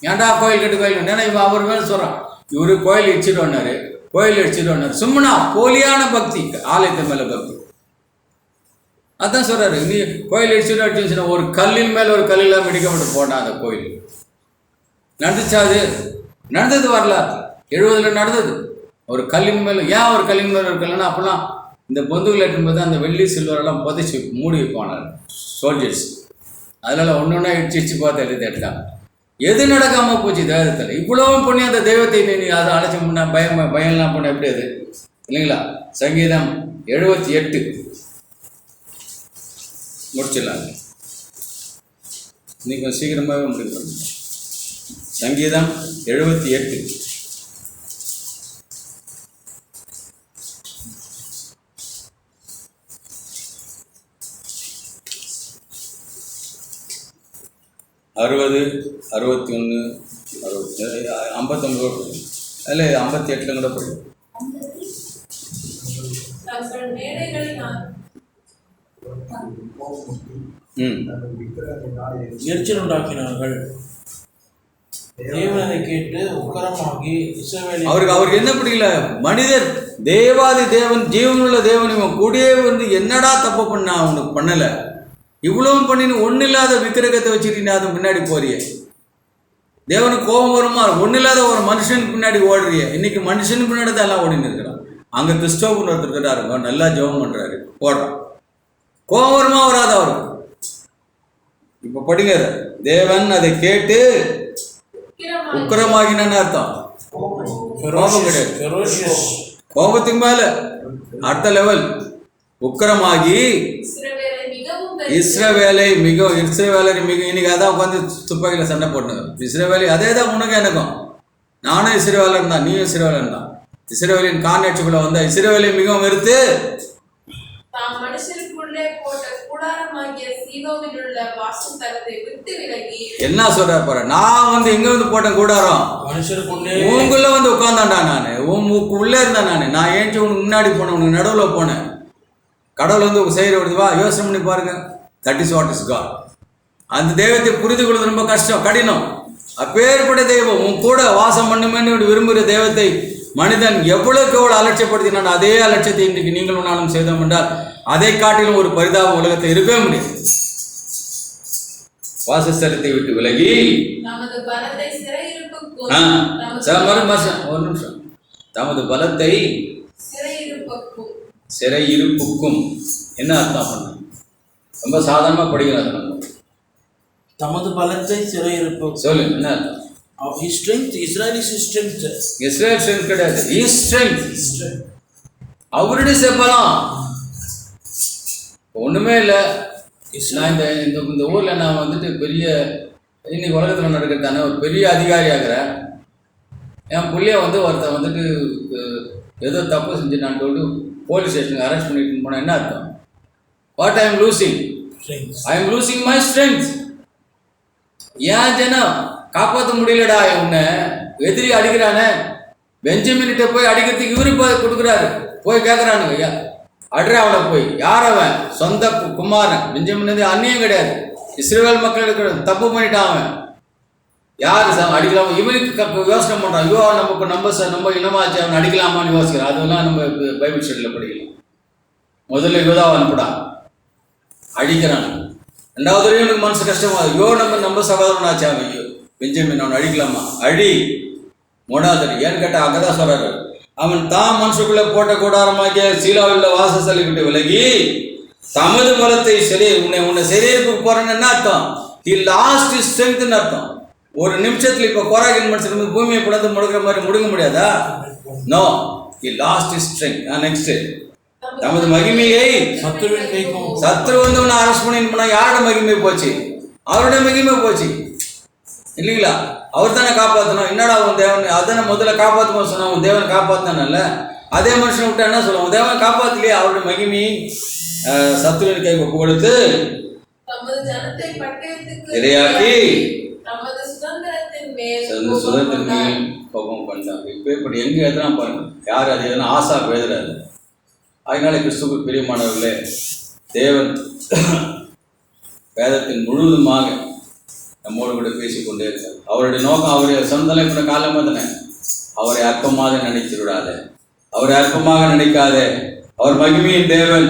ஏன்டா கோயில் கட்டு? ஏன்னா இவன் அவர் மேலே சொல்கிறான், இவரு கோயில் இடிச்சிட்டு வந்தாரு, கோயில் அடிச்சிடுவார். சும்மனா போலியான பக்தி, ஆலயத்து மேலே பக்தி. அதான் சொல்கிறாரு, நீ கோயில் அடிச்சுன்னா ஒரு கல்லின் மேலே ஒரு கல்லில் மிடிக்கப்பட்டு போட்டான் அந்த கோயில். நடந்துச்சாது? நடந்தது வரலாறு. 70 நடந்தது. ஒரு கல்லின் மேலே, ஏன் ஒரு கல்லின் மேலே ஒரு கல்லுன்னா, அப்போல்லாம் இந்த பொந்துகள் எடுக்கும்போது அந்த வெள்ளி சில்வரெல்லாம் புதைச்சி மூடி வைப்பாங்க சோல்ஜர்ஸ். அதனால் ஒன்று ஒன்றா இடிச்சு பார்த்து எடுத்தாங்க. எது நடக்காமல் போச்சு தேவத்தில்? இவ்வளவும் பண்ணி அந்த தெய்வத்தை நீ அதை அழைச்சி முன்னா பயம்லாம் பண்ண எப்படி அது இல்லைங்களா? சங்கீதம் 78 முடிச்சிடலாங்க. இன்னைக்கு கொஞ்சம் சீக்கிரமாகவே முடிவு. சங்கீதம் 78. அறுபது 61 59 கூட படிக்கும். அதில் 58 கூட படிக்கும். எரிச்சல் உண்டாக்கினார்கள். தேவனை கேட்டு உக்கரமாகி இஸ்ரவேலை. அவருக்கு என்ன பிடிக்கல? மனிதர் தேவாதி தேவன், ஜீவனுள்ள தேவன், இவன் கூடயே வந்து என்னடா தப்பு பண்ணா? அவனுக்கு பண்ணலை. இவ்வளவும் பண்ணின்னு ஒன்றும் இல்லாத விக்கிரகத்தை வச்சுக்கிட்டு அது பின்னாடி போறிய. தேவனுக்கு கோபம் வருமா? ஒன்றும் இல்லாத ஒரு மனுஷனுக்கு பின்னாடி ஓடுறிய. இன்னைக்கு மனுஷனுக்கு பின்னாடி தான் எல்லாம் ஓடின்னு இருக்கிறான். அங்கே கிறிஸ்டோபுன்னு ஒருத்தர் இருக்கிறாருங்க, நல்லா ஜெபம் பண்ணுறாரு, ஓடுறான். கோபம் வருமா? வராது அவருக்கு. இப்போ படிங்க, தேவன் அதை கேட்டு உக்கிரமாகினன்னு அர்த்தம். கோபம் கிடையாது, கோபத்துக்கு மேல அடுத்த லெவல் உக்கிரமாகி இஸ்ரவேலை மிக இன்னைக்கு அதான் உட்காந்து துப்பாக்கியில் சண்டை போட்டுங்க. இஸ்ரவேலை அதே தான் உனக்கு எனக்கும். நானும் இஸ்ரவேலன் தான், நீயும் இஸ்ரவேலன் தான். இஸ்ரவேலின் காணேட்சிக்குள்ள வந்த இஸ்ரவேலை மிகவும் வெறுத்து என்ன சொல்ற பாரு. நான் வந்து எங்க வந்து போட்டேன் கூடாரம், உங்களுக்குள்ள வந்து உட்கார்ந்தான்டா. நானு உள்ள இருந்தேன். நான் ஏன்ச்சு உனக்கு முன்னாடி போனேன், உனக்கு நடுவில் போனேன். கடவுள் வந்து செய்கிற விடுவா, யோசனை பண்ணி பாருங்க. That is what is God. அந்த தெய்வத்தை புரிந்து கொள்வது ரொம்ப கஷ்டம், கடினம். அப்பேற்பட்ட தெய்வம் உன் கூட வாசம் பண்ணுமேன்னு விரும்புகிற தெய்வத்தை மனிதன் எவ்வளவுக்கு எவ்வளவு அலட்சியப்படுத்தினான், அதே அலட்சியத்தை இன்றைக்கு நீங்களும் நானும் செய்தோம் என்றால் அதை காட்டிலும் ஒரு பரிதாபம் உலகத்தை இருக்கவே முடியாது. வாசஸ்தலத்தை விட்டு விலகி ஒரு நிமிஷம், தமது பலத்தை சிறையிருப்புக்கும் என்ன அர்த்தம் பண்ண? ரொம்ப சாதாரணமா படிக்கிறாங்க. நம்ம தமது பலத்தை சிறையிருப்பு சொல்லு, என்ன அர்த்தம்? His strength, Israel's strength. Israel strength கிடையாது, His strength. அவருடைய செப்பலாம் ஒண்ணுமே இல்லை. நான் இந்த ஊர்ல நான் வந்துட்டு பெரிய இன்னைக்கு உலகத்துல நடக்கிறதான ஒரு பெரிய அதிகாரி ஆகிறேன். என் பிள்ளைய வந்து ஒருத்தன் வந்துட்டு ஏதோ தப்பு செஞ்சுட்டான்னு சொல்லிட்டு போலீஸ் ஸ்டேஷனுக்கு அரெஸ்ட் பண்ணிட்டு போனால் என்ன அர்த்தம்? What I am losing? I am losing my strength. ஏன் ஜனம் காப்பாற்ற முடியலடா, உன்னை எதிரி அடிக்கிறானே. பெஞ்சமின்கிட்ட போய் அடிக்கிறதுக்கு இவரு போய் கொடுக்குறாரு, போய் கேட்குறானுங்க, ஐயா அட்ரா அவனை போய். யார் அவன்? சொந்த குமாரன். பெஞ்சமின் அந்நியம் கிடையாது, இஸ்ரவேல் மக்கள் தப்பு பண்ணிட்டான் அவன். யார் அடிக்கலாம்? இவனுக்கு யோசனை பண்ணுறான், ஐயோ நம்ம இனமாச்சு, அவன் அடிக்கலாமான்னு யோசிக்கிறான். அதெல்லாம் நம்ம பைபிள் ஸ்டடியில் படிக்கலாம். முதல்ல யோதாவை அனுப்பிடா, அடிக்கிறான். ரெண்டாவது வரையும் எனக்கு மனசு கஷ்டமா, ஐயோ நம்ம சகோதரனாச்சு அவன், ஐயோ பெஞ்சமின் அவன் அடிக்கலாமா? அடி. மூணாவது ஏன்னு கேட்டால் அங்கதான் சொல்றாரு, அவன் தான் மனசுக்குள்ள போட்ட கூடாரமாக்கிய சீலாவில் வாசஸ்தலை விட்டு விலகி தமது பலத்தை உன்னை சிறையிருப்பு போறேன்னு என்ன அர்த்தம்? He lost his strength ன்னு அர்த்தம். ஒரு நிமிஷத்துல இப்ப கோராகின் மனுஷன் பூமியை புடந்து முடுக்கிற மாதிரி முடுங்க முடியாதா? No, he lost his strength. Next, தமது மகிமையை சத்ரு வந்து உன்னை அரெஸ்ட் பண்ணி யாரோட மகிமை போச்சு? அவரோட மகிமை போச்சு இல்லைங்களா? அவர் தானே காப்பாற்றணும். என்னடா உன் தேவன் அதானே முதல்ல காப்பாற்றுவோம் சொன்னா, உன் தேவன் காப்பாற்றினால அதே மனுஷனை விட்டு என்ன சொல்லுவோம்? தேவன் காப்பாற்றலையே. அவருடைய மகிமையை சத்துருவின் கை ஒப்பு கொடுத்து இரையாக்கி சுதந்திரத்தின் மேல் கோபம் பண்ணாங்க. இப்போ இப்படி எங்கே எழுதுனா பாருங்க, யார் அது எதுனா ஆசா எழுதுறாரு. அதனால கிறிஸ்துவுக்கு பிரியமானவர்களே, தேவன் வேதத்தின் முழுவதுமாக நம்மோடு கூட பேசிக்கொண்டே இருக்கார். அவருடைய நோக்கம் அவருடைய சொந்த தலைப்புற காலமாக தானே. அவரை அற்பமாக நினைத்து விடாத, அவர் அற்பமாக நினைக்காத, அவர் மகிமையின் தேவன்,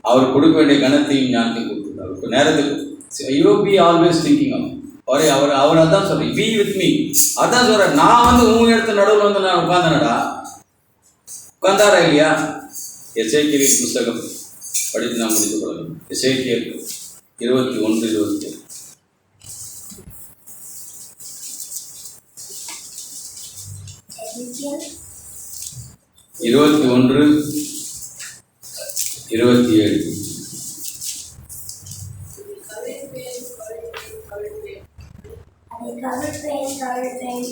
அவர் கொடுக்க வேண்டிய கனத்தையும் ஞானத்தையும் கொடுத்துருக்கார். நேரத்துக்கு you be always thinking of அவரே. அவர் அதான் சொல்றேன், பி வித் மீ. அதான் சொல்றேன், நான் வந்து உன் இடத்து நடுவில் வந்து நான் உட்கார்ந்தேனடா. உட்கார்ந்தாரா இல்லையா? எசேக்கியேலின் புஸ்தகம் படித்து நான் முடித்துக் கொள்ளலாம். எசேக்கியேல் 21:27. இருபத்தி 21:27. கவிழ்ப்பேன்